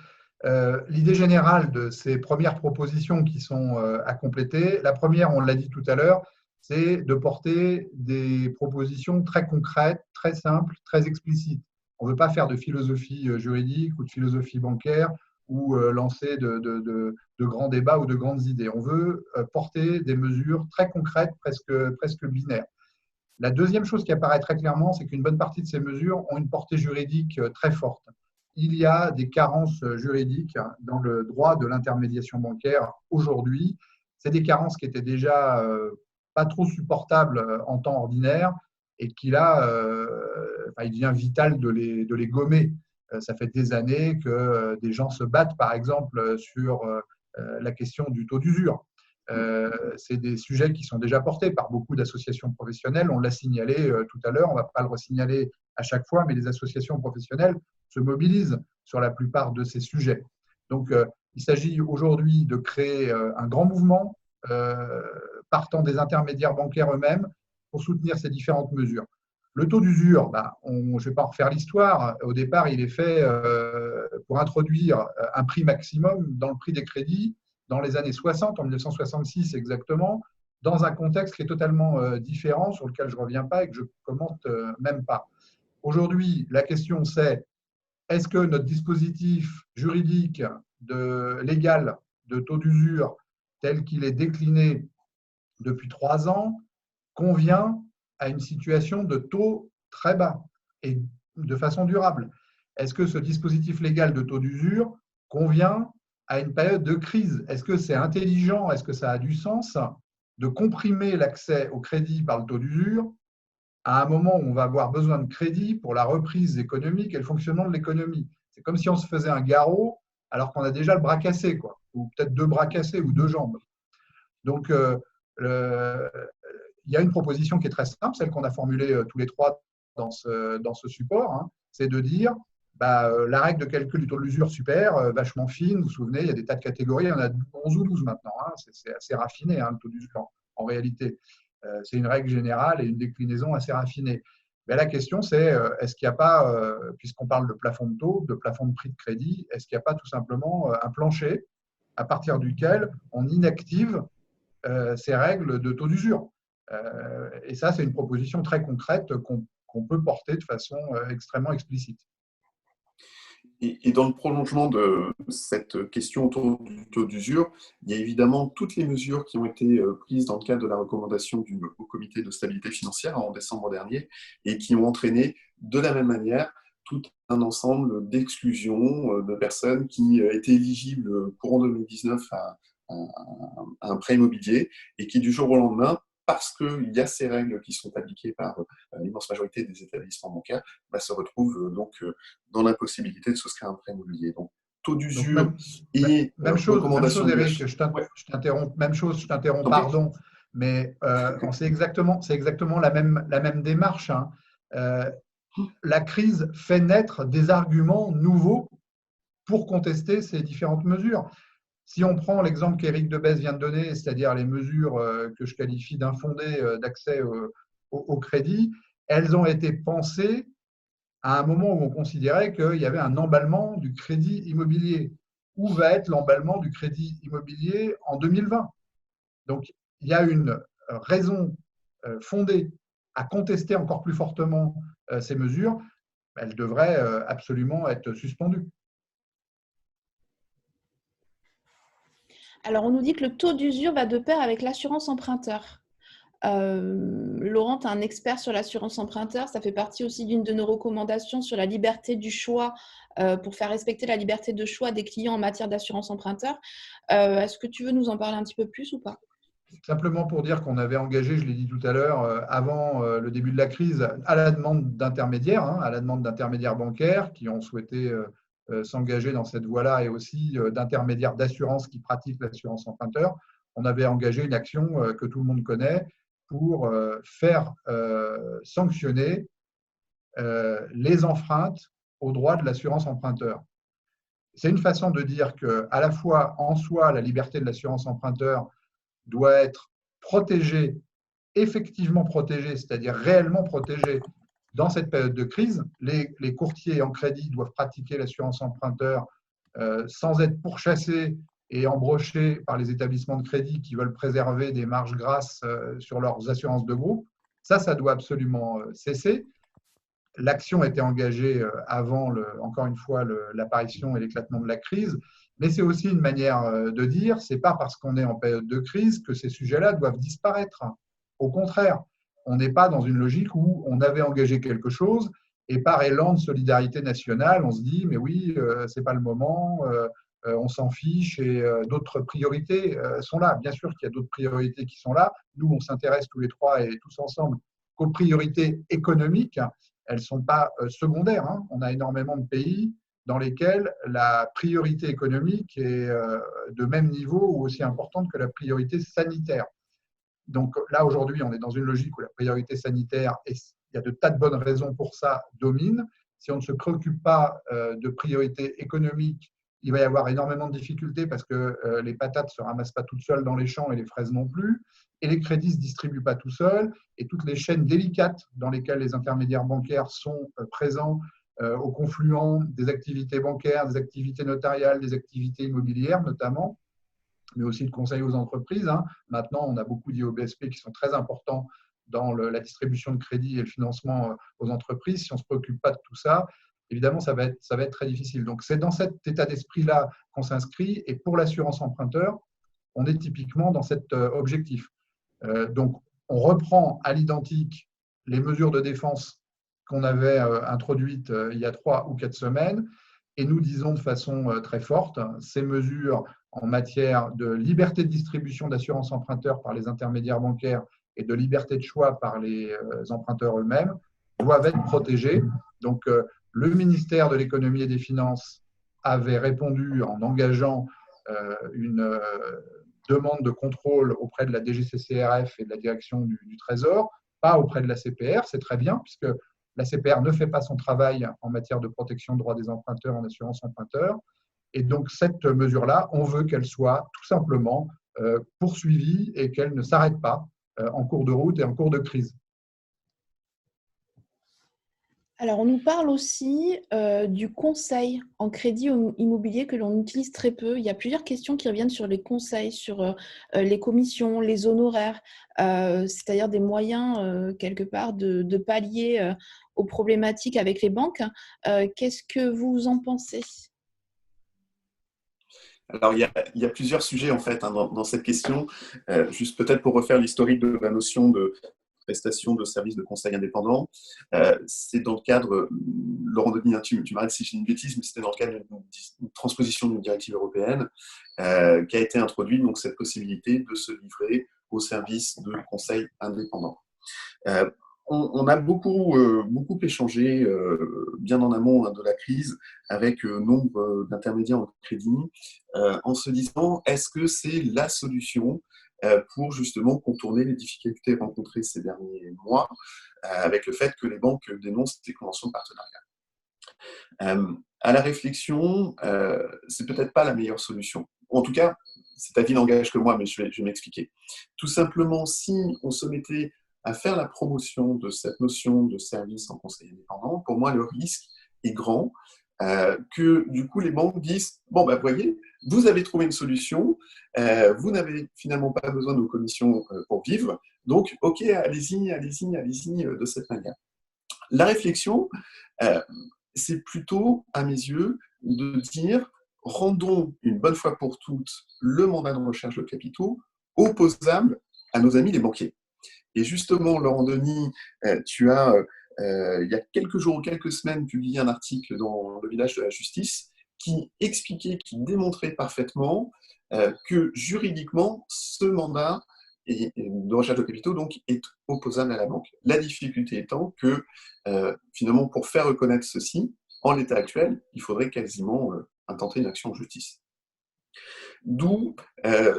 L'idée générale de ces premières propositions qui sont à compléter, la première, on l'a dit tout à l'heure, c'est de porter des propositions très concrètes, très simples, très explicites. On ne veut pas faire de philosophie juridique ou de philosophie bancaire ou lancer de grands débats ou de grandes idées. On veut porter des mesures très concrètes, presque binaires. La deuxième chose qui apparaît très clairement, c'est qu'une bonne partie de ces mesures ont une portée juridique très forte. Il y a des carences juridiques dans le droit de l'intermédiation bancaire aujourd'hui. C'est des carences qui étaient déjà pas trop supportables en temps ordinaire et qui là, il devient vital de les gommer. Ça fait des années que des gens se battent, par exemple, sur la question du taux d'usure. C'est des sujets qui sont déjà portés par beaucoup d'associations professionnelles. On l'a signalé tout à l'heure, on ne va pas le resignaler à chaque fois, mais les associations professionnelles se mobilisent sur la plupart de ces sujets. Donc, il s'agit aujourd'hui de créer un grand mouvement partant des intermédiaires bancaires eux-mêmes pour soutenir ces différentes mesures. Le taux d'usure, je ne vais pas refaire l'histoire. Au départ, il est fait pour introduire un prix maximum dans le prix des crédits dans les années 60, en 1966 exactement, dans un contexte qui est totalement différent, sur lequel je ne reviens pas et que je ne commente même pas. Aujourd'hui, la question c'est, est-ce que notre dispositif juridique légal de taux d'usure, tel qu'il est décliné depuis 3 ans, convient à une situation de taux très bas et de façon durable? Est-ce que ce dispositif légal de taux d'usure convient à une période de crise? Est-ce que c'est intelligent? Est-ce que ça a du sens de comprimer l'accès au crédit par le taux d'usure à un moment où on va avoir besoin de crédit pour la reprise économique et le fonctionnement de l'économie? C'est comme si on se faisait un garrot alors qu'on a déjà le bras cassé, quoi, ou peut-être 2 bras cassés ou 2 jambes. Donc, il y a une proposition qui est très simple, celle qu'on a formulée tous les 3 dans ce support, hein, c'est de dire la règle de calcul du taux de l'usure super, vachement fine, vous vous souvenez, il y a des tas de catégories, il y en a 11 ou 12 maintenant, hein, c'est assez raffiné, hein, le taux d'usure en réalité. C'est une règle générale et une déclinaison assez raffinée. Mais la question c'est, est-ce qu'il n'y a pas, puisqu'on parle de plafond de taux, de plafond de prix de crédit, est-ce qu'il n'y a pas tout simplement un plancher à partir duquel on inactive ces règles de taux d'usure? Et ça, c'est une proposition très concrète qu'on peut porter de façon extrêmement explicite.
Et dans le prolongement de cette question autour du taux d'usure, il y a évidemment toutes les mesures qui ont été prises dans le cadre de la recommandation du Haut Comité de stabilité financière en décembre dernier et qui ont entraîné de la même manière tout un ensemble d'exclusions de personnes qui étaient éligibles courant 2019 à un prêt immobilier et qui du jour au lendemain, parce qu'il y a ces règles qui sont appliquées par l'immense majorité des établissements bancaires, se retrouvent donc dans l'impossibilité de souscrire un prêt immobilier. Donc, taux
Donc,
d'usure et
même
recommandation
chose,
du
Eric,
H. Ouais.
je t'interromps, même chose, je t'interromps,
Okay.
pardon, mais c'est exactement la même démarche. Hein. La crise fait naître des arguments nouveaux pour contester ces différentes mesures. Si on prend l'exemple qu'Éric Debesse vient de donner, c'est-à-dire les mesures que je qualifie d'infondées d'accès au crédit, elles ont été pensées à un moment où on considérait qu'il y avait un emballement du crédit immobilier. Où va être l'emballement du crédit immobilier en 2020? Donc, il y a une raison fondée à contester encore plus fortement ces mesures. Elles devraient absolument être suspendues.
Alors, on nous dit que le taux d'usure va de pair avec l'assurance emprunteur. Laurent, tu es un expert sur l'assurance emprunteur. Ça fait partie aussi d'une de nos recommandations sur la liberté du choix pour faire respecter la liberté de choix des clients en matière d'assurance emprunteur. Est-ce que tu veux nous en parler un petit peu plus ou pas?
Simplement pour dire qu'on avait engagé, je l'ai dit tout à l'heure, avant le début de la crise, à la demande d'intermédiaires, à la demande d'intermédiaires bancaires qui ont souhaité s'engager dans cette voie-là et aussi d'intermédiaires d'assurance qui pratiquent l'assurance emprunteur. On avait engagé une action que tout le monde connaît pour faire sanctionner les empreintes au droit de l'assurance emprunteur. C'est une façon de dire qu'à la fois en soi, la liberté de l'assurance emprunteur doit être protégée, effectivement protégée, c'est-à-dire réellement protégée dans cette période de crise. Les courtiers en crédit doivent pratiquer l'assurance emprunteur sans être pourchassés et embrochés par les établissements de crédit qui veulent préserver des marges grasses sur leurs assurances de groupe. Ça doit absolument cesser. L'action était engagée avant, encore une fois, l'apparition et l'éclatement de la crise, mais c'est aussi une manière de dire, c'est pas parce qu'on est en période de crise que ces sujets-là doivent disparaître. Au contraire, on n'est pas dans une logique où on avait engagé quelque chose et par élan de solidarité nationale, on se dit, mais oui, c'est pas le moment, on s'en fiche et d'autres priorités sont là. Bien sûr qu'il y a d'autres priorités qui sont là. Nous, on s'intéresse tous les trois et tous ensemble qu'aux priorités économiques. Elles ne sont pas secondaires. On a énormément de pays dans lesquels la priorité économique est de même niveau ou aussi importante que la priorité sanitaire. Donc là, aujourd'hui, on est dans une logique où la priorité sanitaire, et il y a de tas de bonnes raisons pour ça, domine. Si on ne se préoccupe pas de priorité économique, il va y avoir énormément de difficultés parce que les patates ne se ramassent pas toutes seules dans les champs et les fraises non plus. Et les crédits ne se distribuent pas tout seuls. Et toutes les chaînes délicates dans lesquelles les intermédiaires bancaires sont présents au confluent des activités bancaires, des activités notariales, des activités immobilières notamment, mais aussi de conseil aux entreprises. Maintenant, on a beaucoup d'IOBSP qui sont très importants dans la distribution de crédit et le financement aux entreprises. Si on ne se préoccupe pas de tout ça, évidemment, ça va être très difficile. Donc, c'est dans cet état d'esprit-là qu'on s'inscrit. Et pour l'assurance emprunteur, on est typiquement dans cet objectif. Donc, on reprend à l'identique les mesures de défense qu'on avait introduites il y a 3 ou 4 semaines. Et nous disons de façon très forte, ces mesures en matière de liberté de distribution d'assurance emprunteur par les intermédiaires bancaires et de liberté de choix par les emprunteurs eux-mêmes doivent être protégées. Donc, le ministère de l'économie et des finances avait répondu en engageant une demande de contrôle auprès de la DGCCRF et de la direction du Trésor, pas auprès de la CPR, c'est très bien, puisque la CPR ne fait pas son travail en matière de protection de droits des emprunteurs en assurance emprunteur. Et donc, cette mesure-là, on veut qu'elle soit tout simplement poursuivie et qu'elle ne s'arrête pas en cours de route et en cours de crise.
Alors, on nous parle aussi du conseil en crédit immobilier que l'on utilise très peu. Il y a plusieurs questions qui reviennent sur les conseils, sur les commissions, les honoraires, c'est-à-dire des moyens, quelque part, de pallier aux problématiques avec les banques. Qu'est-ce que vous en pensez?
Alors, il y a plusieurs sujets en fait hein, dans cette question. Juste peut-être pour refaire l'historique de la notion de prestation de services de conseil indépendant, c'est dans le cadre, Laurent Denis, hein, tu m'arrêtes si j'ai une bêtise, mais c'était dans le cadre d'une transposition d'une directive européenne qui a été introduite, donc cette possibilité de se livrer aux services de conseil indépendant. Euh, on a beaucoup échangé bien en amont hein, de la crise avec nombre d'intermédiaires en crédit en se disant est-ce que c'est la solution pour justement contourner les difficultés rencontrées ces derniers mois avec le fait que les banques dénoncent des conventions de partenariat. À la réflexion, c'est peut-être pas la meilleure solution. En tout cas, cet avis n'engage que moi, mais je vais m'expliquer. Tout simplement, si on se mettait à faire la promotion de cette notion de service en conseil indépendant, pour moi, le risque est grand que du coup les banques disent bon ben voyez, vous avez trouvé une solution, vous n'avez finalement pas besoin de nos commissions pour vivre, donc ok, allez-y de cette manière. La réflexion, c'est plutôt à mes yeux de dire rendons une bonne fois pour toutes le mandat de recherche de capitaux opposable à nos amis les banquiers. Et justement, Laurent Denis, tu as, il y a quelques jours ou quelques semaines, publié un article dans le Village de la Justice qui expliquait, qui démontrait parfaitement que juridiquement, ce mandat de recherche de capitaux donc, est opposable à la banque. La difficulté étant que, finalement, pour faire reconnaître ceci, en l'état actuel, il faudrait quasiment intenter une action en justice. D'où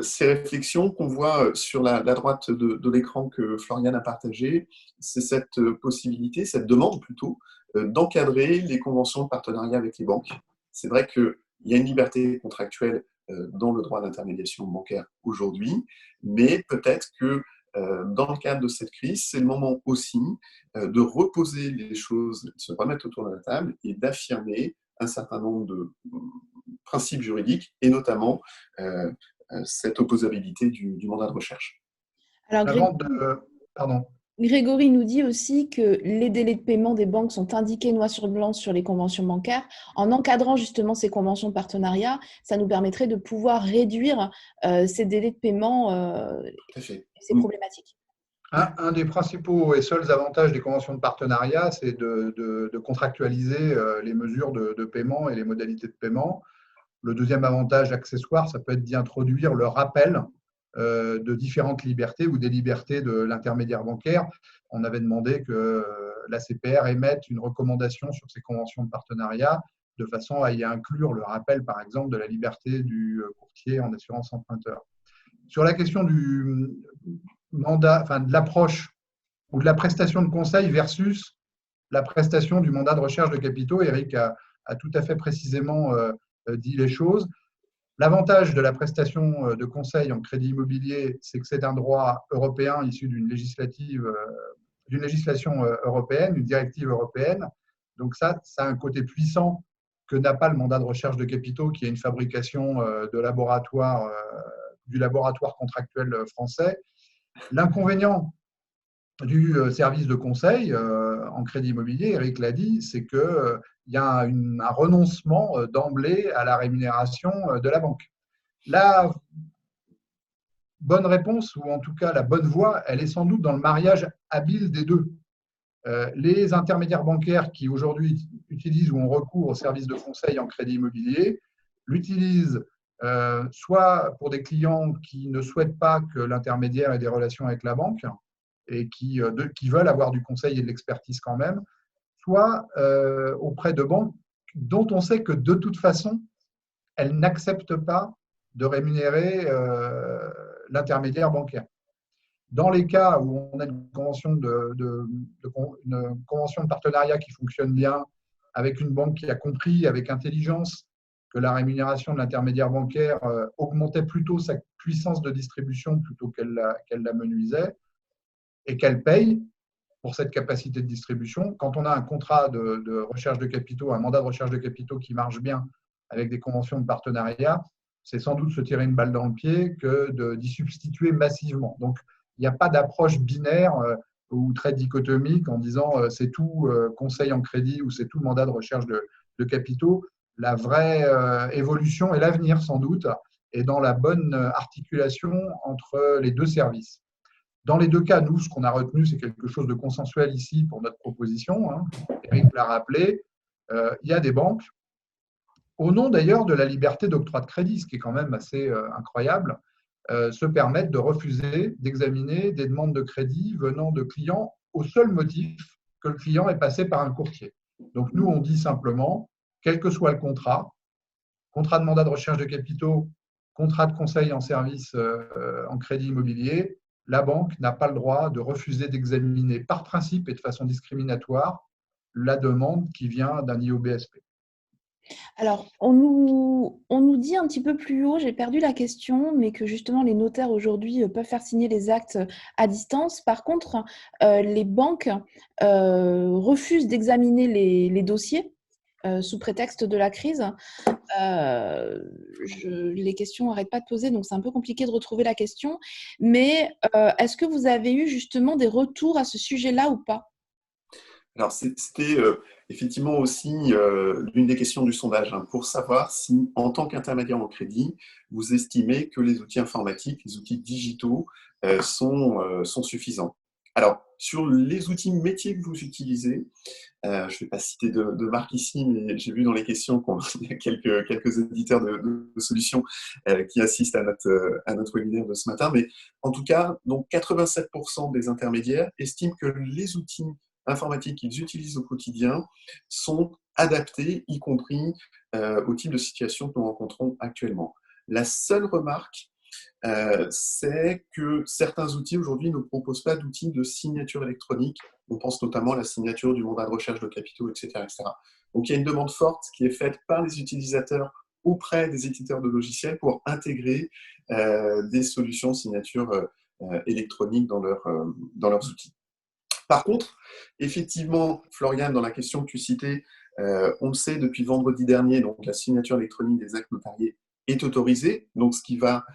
ces réflexions qu'on voit sur la droite de l'écran que Florian a partagé, c'est cette possibilité, cette demande plutôt, d'encadrer les conventions de partenariat avec les banques. C'est vrai qu'il y a une liberté contractuelle dans le droit d'intermédiation bancaire aujourd'hui, mais peut-être que dans le cadre de cette crise, c'est le moment aussi de reposer les choses, de se remettre autour de la table et d'affirmer un certain nombre de principes juridiques, et notamment cette opposabilité du mandat de recherche.
Alors,
Pardon.
Grégory nous dit aussi que les délais de paiement des banques sont indiqués noir sur blanc sur les conventions bancaires. En encadrant justement ces conventions de partenariat, ça nous permettrait de pouvoir réduire ces délais de paiement et ces problématiques.
Un des principaux et seuls avantages des conventions de partenariat, c'est de contractualiser les mesures de paiement et les modalités de paiement. Le deuxième avantage accessoire, ça peut être d'y introduire le rappel de différentes libertés ou des libertés de l'intermédiaire bancaire. On avait demandé que l'ACPR émette une recommandation sur ces conventions de partenariat de façon à y inclure le rappel, par exemple, de la liberté du courtier en assurance emprunteur. Sur la question du mandat, enfin de l'approche ou de la prestation de conseil versus la prestation du mandat de recherche de capitaux, Eric a tout à fait précisément dit les choses. L'avantage de la prestation de conseil en crédit immobilier, c'est que c'est un droit européen issu d'une législation européenne, une directive européenne. Donc ça a un côté puissant que n'a pas le mandat de recherche de capitaux, qui est une fabrication du laboratoire contractuel français. L'inconvénient du service de conseil en crédit immobilier, Eric l'a dit, c'est qu'il y a un renoncement d'emblée à la rémunération de la banque. La bonne réponse, ou en tout cas la bonne voie, elle est sans doute dans le mariage habile des deux. Les intermédiaires bancaires qui aujourd'hui utilisent ou ont recours au service de conseil en crédit immobilier l'utilisent soit pour des clients qui ne souhaitent pas que l'intermédiaire ait des relations avec la banque et qui veulent avoir du conseil et de l'expertise quand même, soit auprès de banques dont on sait que de toute façon, elles n'acceptent pas de rémunérer l'intermédiaire bancaire. Dans les cas où on a une convention une convention de partenariat qui fonctionne bien, avec une banque qui a compris avec intelligence que la rémunération de l'intermédiaire bancaire augmentait plutôt sa puissance de distribution plutôt qu'elle la menuisait, et qu'elle paye, pour cette capacité de distribution. Quand on a un contrat de recherche de capitaux, un mandat de recherche de capitaux qui marche bien avec des conventions de partenariat, c'est sans doute se tirer une balle dans le pied que d'y substituer massivement. Donc, il n'y a pas d'approche binaire ou très dichotomique en disant c'est tout conseil en crédit ou c'est tout mandat de recherche de capitaux. La vraie évolution et l'avenir, sans doute, est dans la bonne articulation entre les deux services. Dans les deux cas, nous, ce qu'on a retenu, c'est quelque chose de consensuel ici pour notre proposition. Eric l'a rappelé, il y a des banques, au nom d'ailleurs de la liberté d'octroi de crédit, ce qui est quand même assez incroyable, se permettent de refuser d'examiner des demandes de crédit venant de clients au seul motif que le client est passé par un courtier. Donc nous, on dit simplement, quel que soit le contrat de mandat de recherche de capitaux, contrat de conseil en service en crédit immobilier, la banque n'a pas le droit de refuser d'examiner par principe et de façon discriminatoire la demande qui vient d'un IOBSP.
Alors, on nous dit un petit peu plus haut, j'ai perdu la question, mais que justement les notaires aujourd'hui peuvent faire signer les actes à distance. Par contre, les banques refusent d'examiner les dossiers sous prétexte de la crise. Les questions n'arrêtent pas de poser, donc c'est un peu compliqué de retrouver la question. Mais est-ce que vous avez eu justement des retours à ce sujet-là ou pas?
Alors, c'était effectivement aussi l'une des questions du sondage, pour savoir si, en tant qu'intermédiaire en crédit, vous estimez que les outils informatiques, les outils digitaux sont suffisants. Alors, sur les outils métiers que vous utilisez, je ne vais pas citer de marque ici, mais j'ai vu dans les questions qu'il y a quelques éditeurs de solutions qui assistent à notre webinaire de ce matin. Mais en tout cas, donc 87% des intermédiaires estiment que les outils informatiques qu'ils utilisent au quotidien sont adaptés, y compris au type de situation que nous rencontrons actuellement. La seule remarque, c'est que certains outils aujourd'hui ne proposent pas d'outils de signature électronique. On pense notamment à la signature du mandat de recherche de capitaux, etc., etc. Donc il y a une demande forte qui est faite par les utilisateurs auprès des éditeurs de logiciels pour intégrer des solutions de signature électronique dans leurs outils. Par contre, effectivement, Florian, dans la question que tu citais, on le sait depuis vendredi dernier, donc la signature électronique des actes notariés est autorisée, donc ce qui va,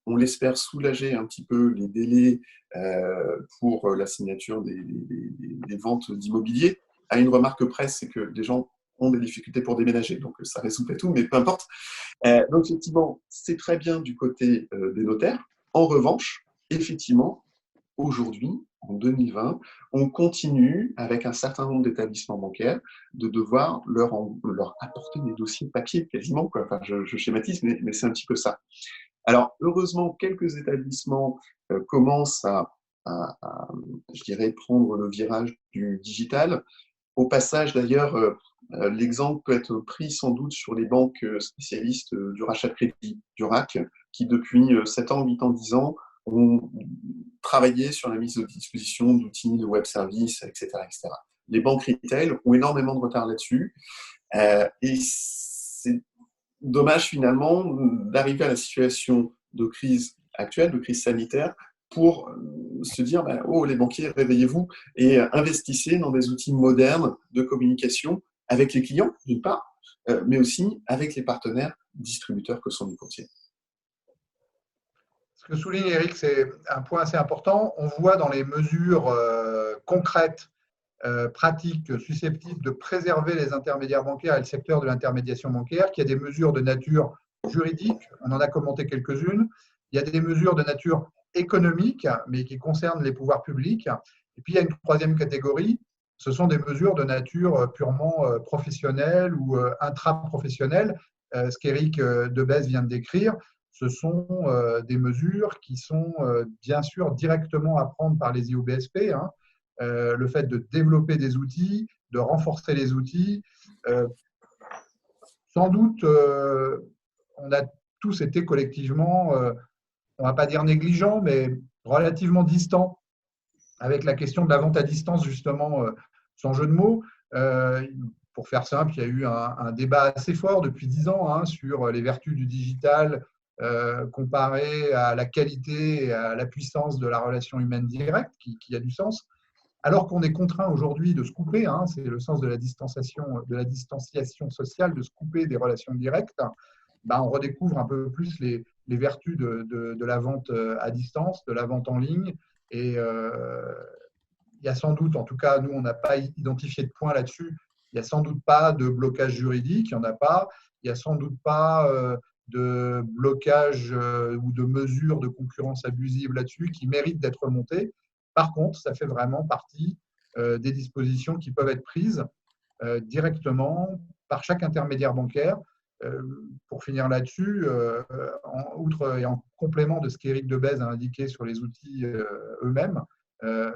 on l'espère, soulager un petit peu les délais pour la signature des ventes d'immobilier. À une remarque près, c'est que les gens ont des difficultés pour déménager, donc ça résout pas tout, mais peu importe. Donc effectivement, c'est très bien du côté des notaires. En revanche, effectivement, aujourd'hui, en 2020, on continue, avec un certain nombre d'établissements bancaires, de devoir leur apporter des dossiers papier, quasiment, quoi. Enfin, je schématise, mais c'est un petit peu ça. Alors, heureusement, quelques établissements commencent à, je dirais, prendre le virage du digital. Au passage, d'ailleurs, l'exemple peut être pris sans doute sur les banques spécialistes du rachat de crédit, du RAC, qui depuis 7 ans, 8 ans, 10 ans, ont travaillé sur la mise à disposition d'outils de web services, etc., etc. Les banques retail ont énormément de retard là-dessus. Et c'est dommage finalement d'arriver à la situation de crise actuelle, de crise sanitaire, pour se dire oh, les banquiers, réveillez-vous et investissez dans des outils modernes de communication avec les clients, d'une part, mais aussi avec les partenaires distributeurs que sont les courtiers.
Ce que souligne Eric, c'est un point assez important. On voit dans les mesures concrètes, pratiques, susceptibles de préserver les intermédiaires bancaires et le secteur de l'intermédiation bancaire, qu'il y a des mesures de nature juridique, on en a commenté quelques-unes, il y a des mesures de nature économique, mais qui concernent les pouvoirs publics, et puis il y a une troisième catégorie, ce sont des mesures de nature purement professionnelle ou intra-professionnelle, ce qu'Éric Debèze vient de décrire. Ce sont des mesures qui sont bien sûr directement à prendre par les IOBSP, le fait de développer des outils, de renforcer les outils. Sans doute, on a tous été collectivement, on ne va pas dire négligents, mais relativement distants avec la question de la vente à distance, justement, sans jeu de mots. Pour faire simple, il y a eu un débat assez fort depuis 10 ans sur les vertus du digital comparé à la qualité et à la puissance de la relation humaine directe, qui a du sens. Alors qu'on est contraint aujourd'hui de se couper, hein, c'est le sens de la distanciation sociale, de se couper des relations directes, ben, on redécouvre un peu plus les vertus de la vente à distance, de la vente en ligne. Et il y a sans doute, en tout cas, nous, on n'a pas identifié de point là-dessus, il n'y a sans doute pas de blocage juridique, il n'y en a pas. Il n'y a sans doute pas de blocage ou de mesures de concurrence abusive là-dessus qui méritent d'être montées. Par contre, ça fait vraiment partie des dispositions qui peuvent être prises directement par chaque intermédiaire bancaire. Pour finir là-dessus, outre et en complément de ce qu'Éric Debèze a indiqué sur les outils eux-mêmes,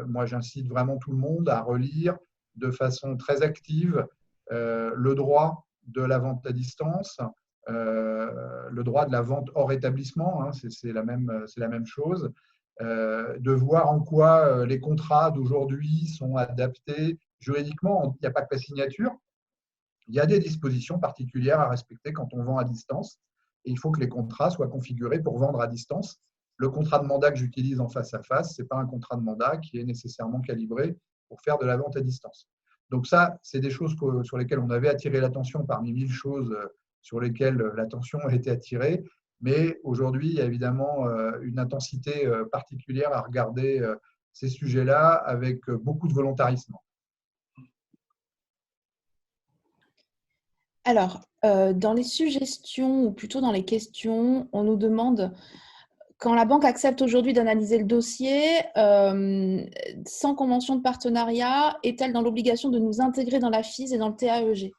moi j'incite vraiment tout le monde à relire de façon très active le droit de la vente à distance, le droit de la vente hors établissement, hein, c'est la même chose, de voir en quoi les contrats d'aujourd'hui sont adaptés juridiquement. Il n'y a pas que la signature, il y a des dispositions particulières à respecter quand on vend à distance, et il faut que les contrats soient configurés pour vendre à distance. Le contrat de mandat que j'utilise en face à face, ce n'est pas un contrat de mandat qui est nécessairement calibré pour faire de la vente à distance. Donc ça, c'est des choses sur lesquelles on avait attiré l'attention parmi 1000 choses sur lesquelles l'attention a été attirée. Mais aujourd'hui, il y a évidemment une intensité particulière à regarder ces sujets-là avec beaucoup de volontarisme.
Alors, dans les suggestions, ou plutôt dans les questions, on nous demande, quand la banque accepte aujourd'hui d'analyser le dossier, sans convention de partenariat, est-elle dans l'obligation de nous intégrer dans la FIS et dans le TAEG?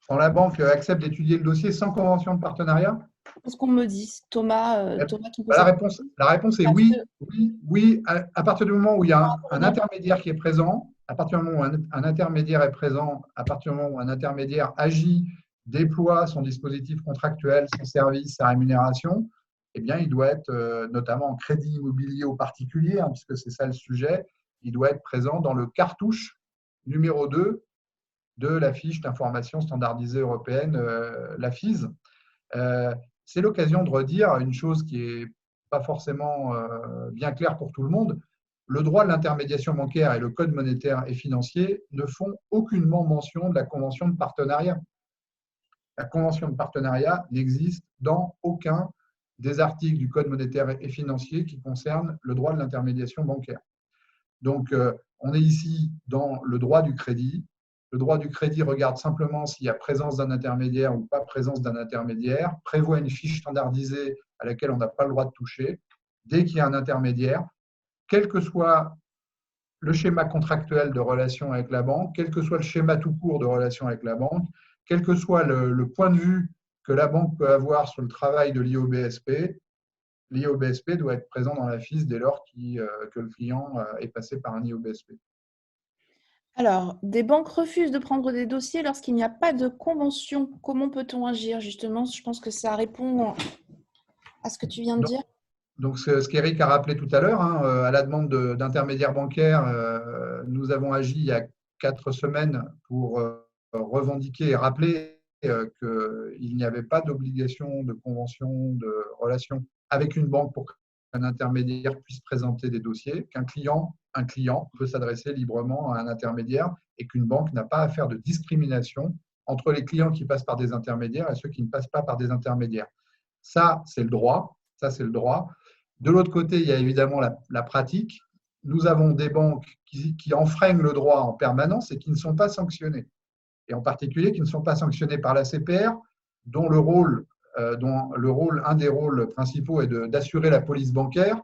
Quand la banque accepte d'étudier le dossier sans convention de partenariat?
C'est ce qu'on me dit. Thomas qui pose
la réponse est oui. Oui. À partir du moment où il y a un intermédiaire qui est présent, à partir du moment où un intermédiaire est présent, à partir du moment où un intermédiaire agit, déploie son dispositif contractuel, son service, sa rémunération, eh bien, il doit être, notamment en crédit immobilier aux particuliers, hein, puisque c'est ça le sujet, il doit être présent dans le cartouche numéro 2 de la fiche d'information standardisée européenne, la FIS. C'est l'occasion de redire une chose qui n'est pas forcément bien claire pour tout le monde. Le droit de l'intermédiation bancaire et le code monétaire et financier ne font aucunement mention de la convention de partenariat. La convention de partenariat n'existe dans aucun des articles du code monétaire et financier qui concernent le droit de l'intermédiation bancaire. Donc, on est ici dans le droit du crédit. Le droit du crédit regarde simplement s'il y a présence d'un intermédiaire ou pas présence d'un intermédiaire, prévoit une fiche standardisée à laquelle on n'a pas le droit de toucher. Dès qu'il y a un intermédiaire, quel que soit le schéma contractuel de relation avec la banque, quel que soit le schéma tout court de relation avec la banque, quel que soit le point de vue que la banque peut avoir sur le travail de l'IOBSP, l'IOBSP doit être présent dans la FIS dès lors que le client est passé par un IOBSP.
Alors, des banques refusent de prendre des dossiers lorsqu'il n'y a pas de convention. Comment peut-on agir? Justement, je pense que ça répond à ce que tu viens de dire.
Donc, ce qu'Éric a rappelé tout à l'heure, hein, à la demande d'intermédiaires bancaires, nous avons agi il y a 4 semaines pour revendiquer et rappeler qu'il n'y avait pas d'obligation de convention de relation avec une banque pour qu'un intermédiaire puisse présenter des dossiers, qu'un client peut s'adresser librement à un intermédiaire et qu'une banque n'a pas à faire de discrimination entre les clients qui passent par des intermédiaires et ceux qui ne passent pas par des intermédiaires. Ça, c'est le droit. De l'autre côté, il y a évidemment la pratique. Nous avons des banques qui enfreignent le droit en permanence et qui ne sont pas sanctionnées. Et en particulier, qui ne sont pas sanctionnées par la CPR, dont un des rôles principaux est d'assurer la police bancaire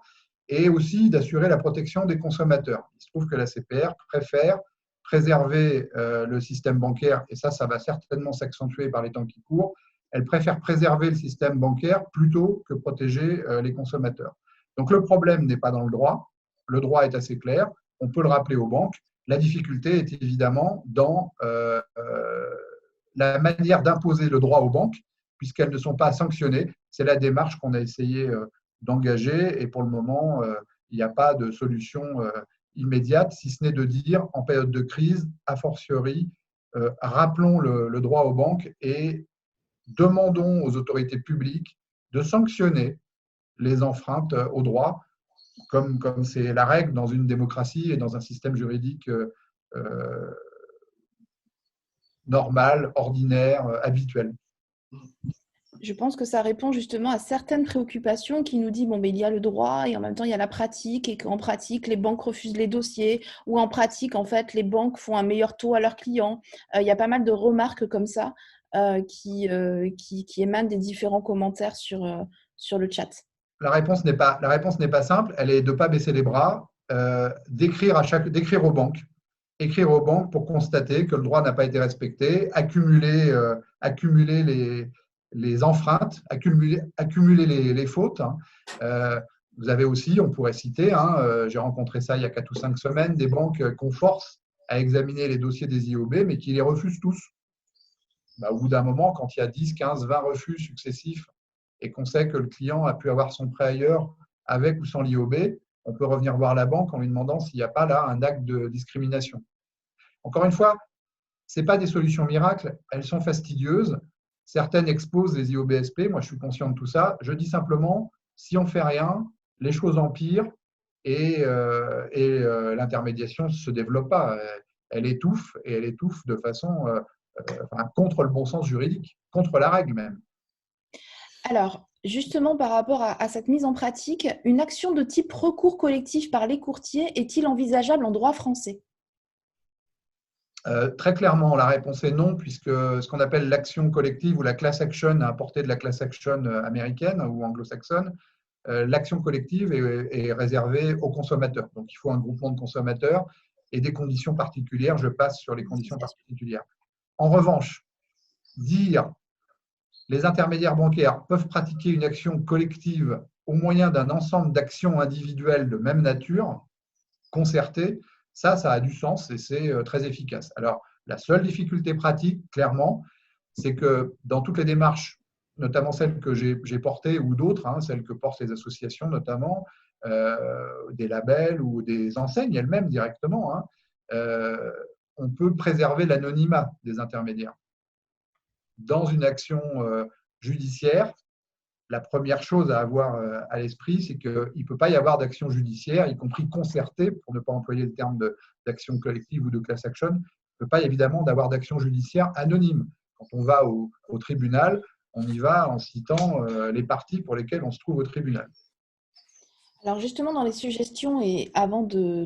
et aussi d'assurer la protection des consommateurs. Il se trouve que la CPR préfère préserver le système bancaire, et ça va certainement s'accentuer par les temps qui courent. Elle préfère préserver le système bancaire plutôt que protéger les consommateurs. Donc le problème n'est pas dans le droit est assez clair, on peut le rappeler aux banques. La difficulté est évidemment dans la manière d'imposer le droit aux banques, puisqu'elles ne sont pas sanctionnées. C'est la démarche qu'on a essayé d'engager, et pour le moment, il n'y a pas de solution immédiate, si ce n'est de dire, en période de crise, a fortiori, rappelons le droit aux banques et demandons aux autorités publiques de sanctionner les enfreintes au droit. comme c'est la règle dans une démocratie et dans un système juridique normal, ordinaire, habituel.
Je pense que ça répond justement à certaines préoccupations qui nous disent bon, ben, il y a le droit et en même temps il y a la pratique et qu'en pratique les banques refusent les dossiers ou en pratique en fait les banques font un meilleur taux à leurs clients. Il y a pas mal de remarques comme ça qui émanent des différents commentaires sur le chat.
La réponse n'est pas simple, elle est de ne pas baisser les bras, d'écrire aux banques. Écrire aux banques pour constater que le droit n'a pas été respecté, accumuler les enfreintes, accumuler les fautes. Vous avez aussi, on pourrait citer, j'ai rencontré ça il y a 4 ou 5 semaines, des banques qu'on force à examiner les dossiers des IOB, mais qui les refusent tous. Au bout d'un moment, quand il y a 10, 15, 20 refus successifs et qu'on sait que le client a pu avoir son prêt ailleurs avec ou sans l'IOB, on peut revenir voir la banque en lui demandant s'il n'y a pas là un acte de discrimination. Encore une fois, ce n'est pas des solutions miracles, elles sont fastidieuses. Certaines exposent les IOBSP, moi je suis conscient de tout ça. Je dis simplement, si on ne fait rien, les choses empirent et l'intermédiation ne se développe pas. Elle étouffe et elle étouffe de façon contre le bon sens juridique, contre la règle même.
Alors, justement, par rapport à cette mise en pratique, une action de type recours collectif par les courtiers est-il envisageable en droit français ?
Très clairement, la réponse est non, puisque ce qu'on appelle l'action collective ou la class action, à importer de la class action américaine ou anglo-saxonne, l'action collective est réservée aux consommateurs. Donc, il faut un groupement de consommateurs et des conditions particulières. Je passe sur les conditions particulières. En revanche, dire les intermédiaires bancaires peuvent pratiquer une action collective au moyen d'un ensemble d'actions individuelles de même nature, concertées, ça a du sens et c'est très efficace. Alors, la seule difficulté pratique, clairement, c'est que dans toutes les démarches, notamment celles que j'ai portées ou d'autres, celles que portent les associations notamment, des labels ou des enseignes elles-mêmes directement, on peut préserver l'anonymat des intermédiaires. Dans une action judiciaire, la première chose à avoir à l'esprit, c'est qu'il ne peut pas y avoir d'action judiciaire, y compris concertée, pour ne pas employer le terme d'action collective ou de class action, il ne peut pas évidemment d'avoir d'action judiciaire anonyme. Quand on va au tribunal, on y va en citant les parties pour lesquelles on se trouve au tribunal.
Alors justement, dans les suggestions, et avant de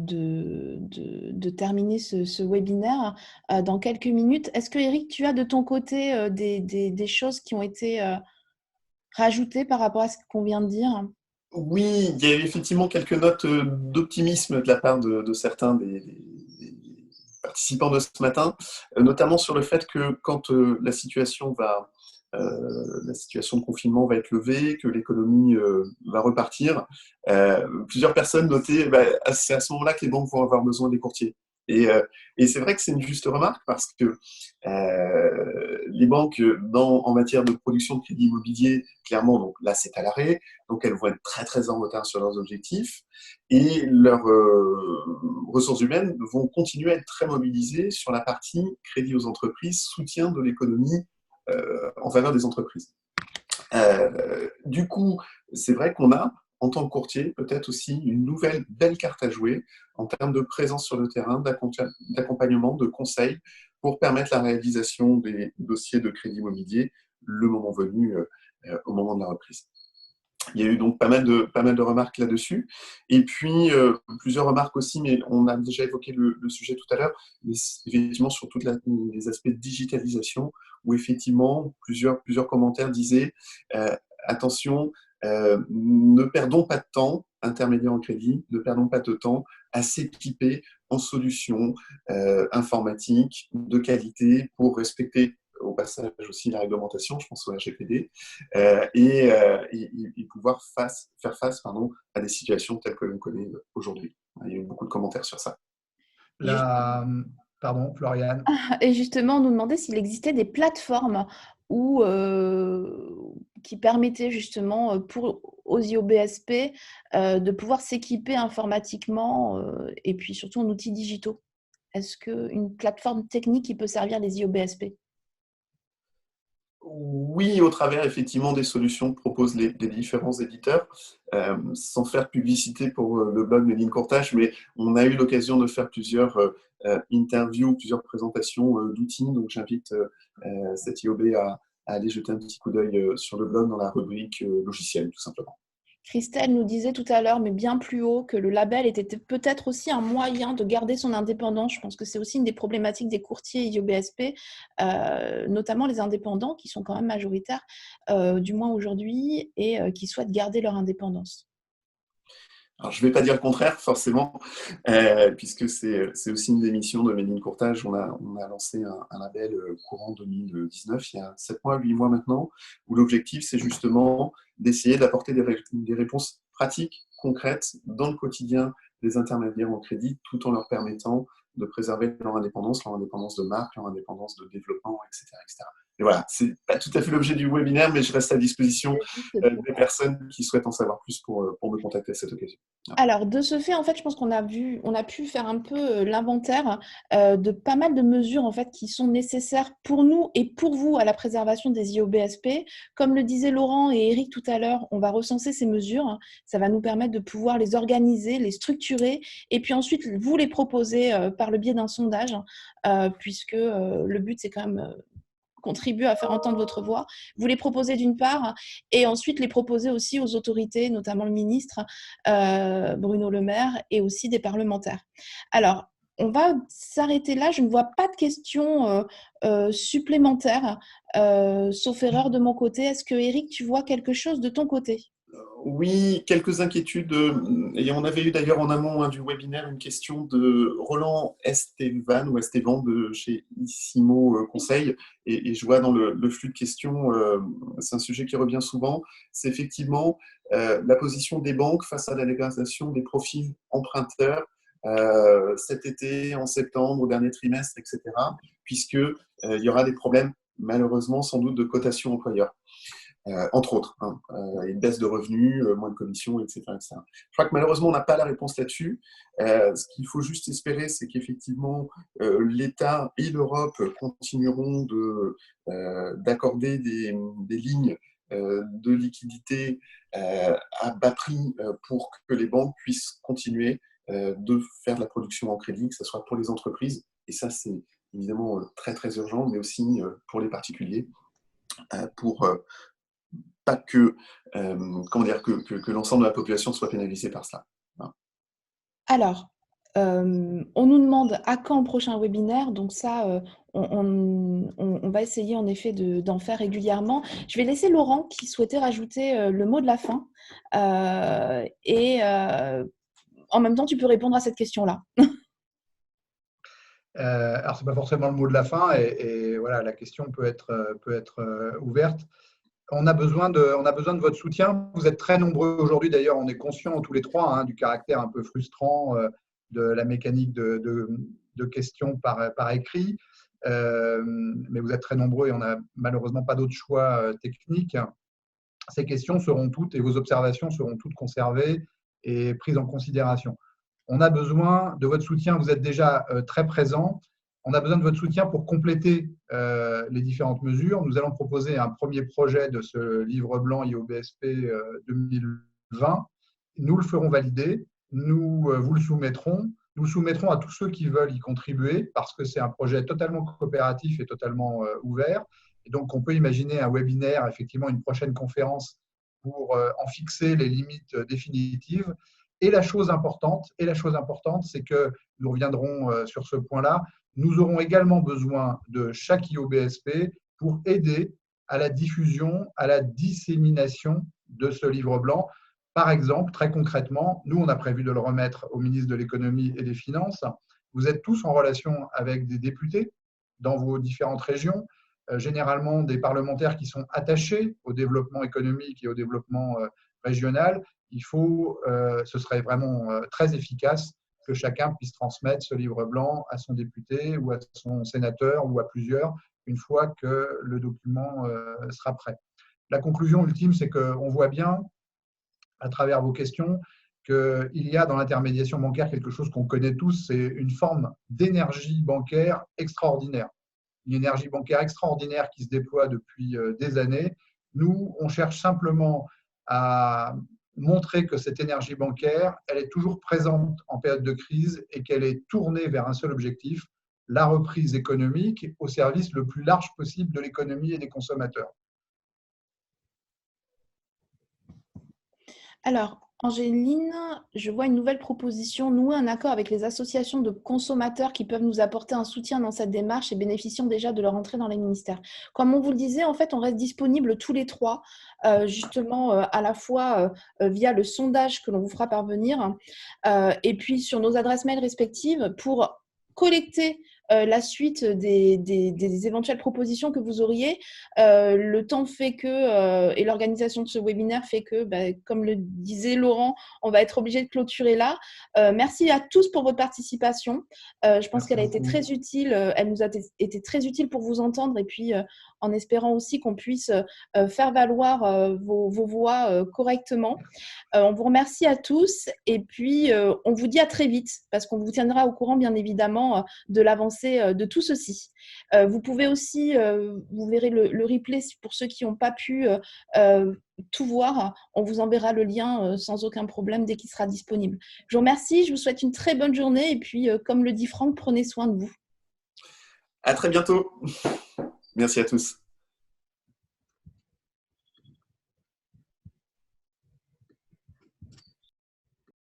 terminer ce webinaire, dans quelques minutes, est-ce que Eric, tu as de ton côté des choses qui ont été rajoutées par rapport à ce qu'on vient de dire ?
Oui, il y a effectivement quelques notes d'optimisme de la part de certains des participants de ce matin, notamment sur le fait que quand la situation de confinement va être levée, que l'économie va repartir, plusieurs personnes notaient c'est à ce moment-là que les banques vont avoir besoin des courtiers. Et c'est vrai que c'est une juste remarque parce que les banques, en matière de production de crédit immobilier, clairement, donc là c'est à l'arrêt, donc elles vont être très très en retard sur leurs objectifs et leurs ressources humaines vont continuer à être très mobilisées sur la partie crédit aux entreprises, soutien de l'économie en faveur des entreprises. Du coup, c'est vrai qu'on a, en tant que courtier, peut-être aussi une nouvelle belle carte à jouer en termes de présence sur le terrain, d'accompagnement, de conseils pour permettre la réalisation des dossiers de crédit immobilier le moment venu, au moment de la reprise. Il y a eu donc pas mal de remarques là-dessus. Et puis, plusieurs remarques aussi, mais on a déjà évoqué le sujet tout à l'heure, mais effectivement sur tous les aspects de digitalisation, où effectivement, plusieurs commentaires disaient attention, ne perdons pas de temps, intermédiaires en crédit, ne perdons pas de temps à s'équiper en solutions informatiques de qualité pour respecter au passage aussi la réglementation, je pense au RGPD, et pouvoir faire face à des situations telles que l'on connaît aujourd'hui. Il y a eu beaucoup de commentaires sur ça.
Pardon, Floriane.
Et justement, on nous demandait s'il existait des plateformes qui permettaient justement aux IOBSP de pouvoir s'équiper informatiquement et puis surtout en outils digitaux. Est-ce qu'une plateforme technique qui peut servir les IOBSP ?
Oui, au travers effectivement des solutions que proposent les différents éditeurs, sans faire de publicité pour le blog Made in Courtage, mais on a eu l'occasion de faire plusieurs interviews, plusieurs présentations d'outils, donc j'invite cette IOB à aller jeter un petit coup d'œil sur le blog dans la rubrique logiciel, tout simplement.
Christelle nous disait tout à l'heure, mais bien plus haut, que le label était peut-être aussi un moyen de garder son indépendance. Je pense que c'est aussi une des problématiques des courtiers IOBSP, notamment les indépendants qui sont quand même majoritaires, du moins aujourd'hui, et qui souhaitent garder leur indépendance.
Alors, je ne vais pas dire le contraire, forcément, puisque c'est aussi une des missions de Made in Courtage. On a lancé un label courant 2019, il y a 7 mois, 8 mois maintenant, où l'objectif, c'est justement d'essayer d'apporter des réponses pratiques, concrètes, dans le quotidien des intermédiaires en crédit, tout en leur permettant de préserver leur indépendance de marque, leur indépendance de développement, etc., etc. Et voilà, ce n'est pas tout à fait l'objet du webinaire, mais je reste à disposition des personnes qui souhaitent en savoir plus pour me contacter à cette occasion.
Alors, de ce fait, en fait, je pense qu'on a pu faire un peu l'inventaire de pas mal de mesures en fait, qui sont nécessaires pour nous et pour vous à la préservation des IOBSP. Comme le disaient Laurent et Eric tout à l'heure, on va recenser ces mesures. Ça va nous permettre de pouvoir les organiser, les structurer et puis ensuite vous les proposer par le biais d'un sondage, puisque le but, c'est quand même contribuer à faire entendre votre voix. Vous les proposez d'une part, et ensuite les proposer aussi aux autorités, notamment le ministre Bruno Le Maire, et aussi des parlementaires. Alors, on va s'arrêter là. Je ne vois pas de questions supplémentaires, sauf erreur de mon côté. Est-ce que, Eric, tu vois quelque chose de ton côté ?
Oui, quelques inquiétudes. Et on avait eu d'ailleurs en amont du webinaire une question de Roland Estevan de chez Issimo Conseil. Et je vois dans le flux de questions, c'est un sujet qui revient souvent, c'est effectivement la position des banques face à la légalisation des profils emprunteurs cet été, en septembre, au dernier trimestre, etc. Puisque il y aura des problèmes, malheureusement, sans doute, de cotation employeur. Entre autres, une baisse de revenus, moins de commissions, etc., etc. Je crois que malheureusement, on n'a pas la réponse là-dessus. Ce qu'il faut juste espérer, c'est qu'effectivement, l'État et l'Europe continueront d'accorder des lignes de liquidité à bas prix pour que les banques puissent continuer de faire de la production en crédit, que ce soit pour les entreprises, et ça, c'est évidemment très, très urgent, mais aussi pour les particuliers, pour pas que, que l'ensemble de la population soit pénalisée par cela. Voilà.
Alors, on nous demande à quand le prochain webinaire, donc ça, on va essayer en effet d'en faire régulièrement. Je vais laisser Laurent qui souhaitait rajouter le mot de la fin. En même temps, tu peux répondre à cette question-là.
Alors, ce n'est pas forcément le mot de la fin, et voilà, la question peut être ouverte. On a besoin de votre soutien. Vous êtes très nombreux aujourd'hui. D'ailleurs, on est conscients tous les trois du caractère un peu frustrant de la mécanique de questions par écrit. Mais vous êtes très nombreux et on n'a malheureusement pas d'autre choix technique. Ces questions seront toutes et vos observations seront toutes conservées et prises en considération. On a besoin de votre soutien. Vous êtes déjà très présents. On a besoin de votre soutien pour compléter les différentes mesures. Nous allons proposer un premier projet de ce livre blanc IOBSP 2020. Nous le ferons valider. Nous vous le soumettrons. Nous soumettrons à tous ceux qui veulent y contribuer parce que c'est un projet totalement coopératif et totalement ouvert. Et donc, on peut imaginer un webinaire, effectivement une prochaine conférence pour en fixer les limites définitives. Et la chose importante, c'est que nous reviendrons sur ce point-là, nous aurons également besoin de chaque IOBSP pour aider à la diffusion, à la dissémination de ce livre blanc. Par exemple, très concrètement, nous, on a prévu de le remettre au ministre de l'Économie et des Finances. Vous êtes tous en relation avec des députés dans vos différentes régions, généralement des parlementaires qui sont attachés au développement économique et au développement régional. Ce serait vraiment très efficace que chacun puisse transmettre ce livre blanc à son député ou à son sénateur ou à plusieurs une fois que le document sera prêt. La conclusion ultime, c'est qu'on voit bien, à travers vos questions, qu'il y a dans l'intermédiation bancaire quelque chose qu'on connaît tous, c'est une forme d'énergie bancaire extraordinaire. une énergie bancaire extraordinaire qui se déploie depuis des années. Nous, on cherche simplement à montrer que cette énergie bancaire, elle est toujours présente en période de crise et qu'elle est tournée vers un seul objectif, la reprise économique au service le plus large possible de l'économie et des consommateurs.
Alors, Angéline, je vois une nouvelle proposition, nouer un accord avec les associations de consommateurs qui peuvent nous apporter un soutien dans cette démarche et bénéficiant déjà de leur entrée dans les ministères. Comme on vous le disait, en fait, on reste disponible tous les trois, justement, à la fois via le sondage que l'on vous fera parvenir, et puis sur nos adresses mail respectives pour collecter la suite des éventuelles propositions que vous auriez. Le temps fait que, et l'organisation de ce webinaire fait que, comme le disait Laurent, on va être obligé de clôturer là. Merci à tous pour votre participation. Je pense qu'elle a été très utile. Elle nous a été très utile pour vous entendre et puis en espérant aussi qu'on puisse faire valoir vos voix correctement. On vous remercie à tous et puis on vous dit à très vite parce qu'on vous tiendra au courant bien évidemment de l'avancée de tout ceci. Vous pouvez aussi, vous verrez le replay pour ceux qui n'ont pas pu tout voir. On vous enverra le lien sans aucun problème dès qu'il sera disponible. Je vous remercie, je vous souhaite une très bonne journée et puis comme le dit Franck, prenez soin de vous.
À très bientôt. Merci à tous.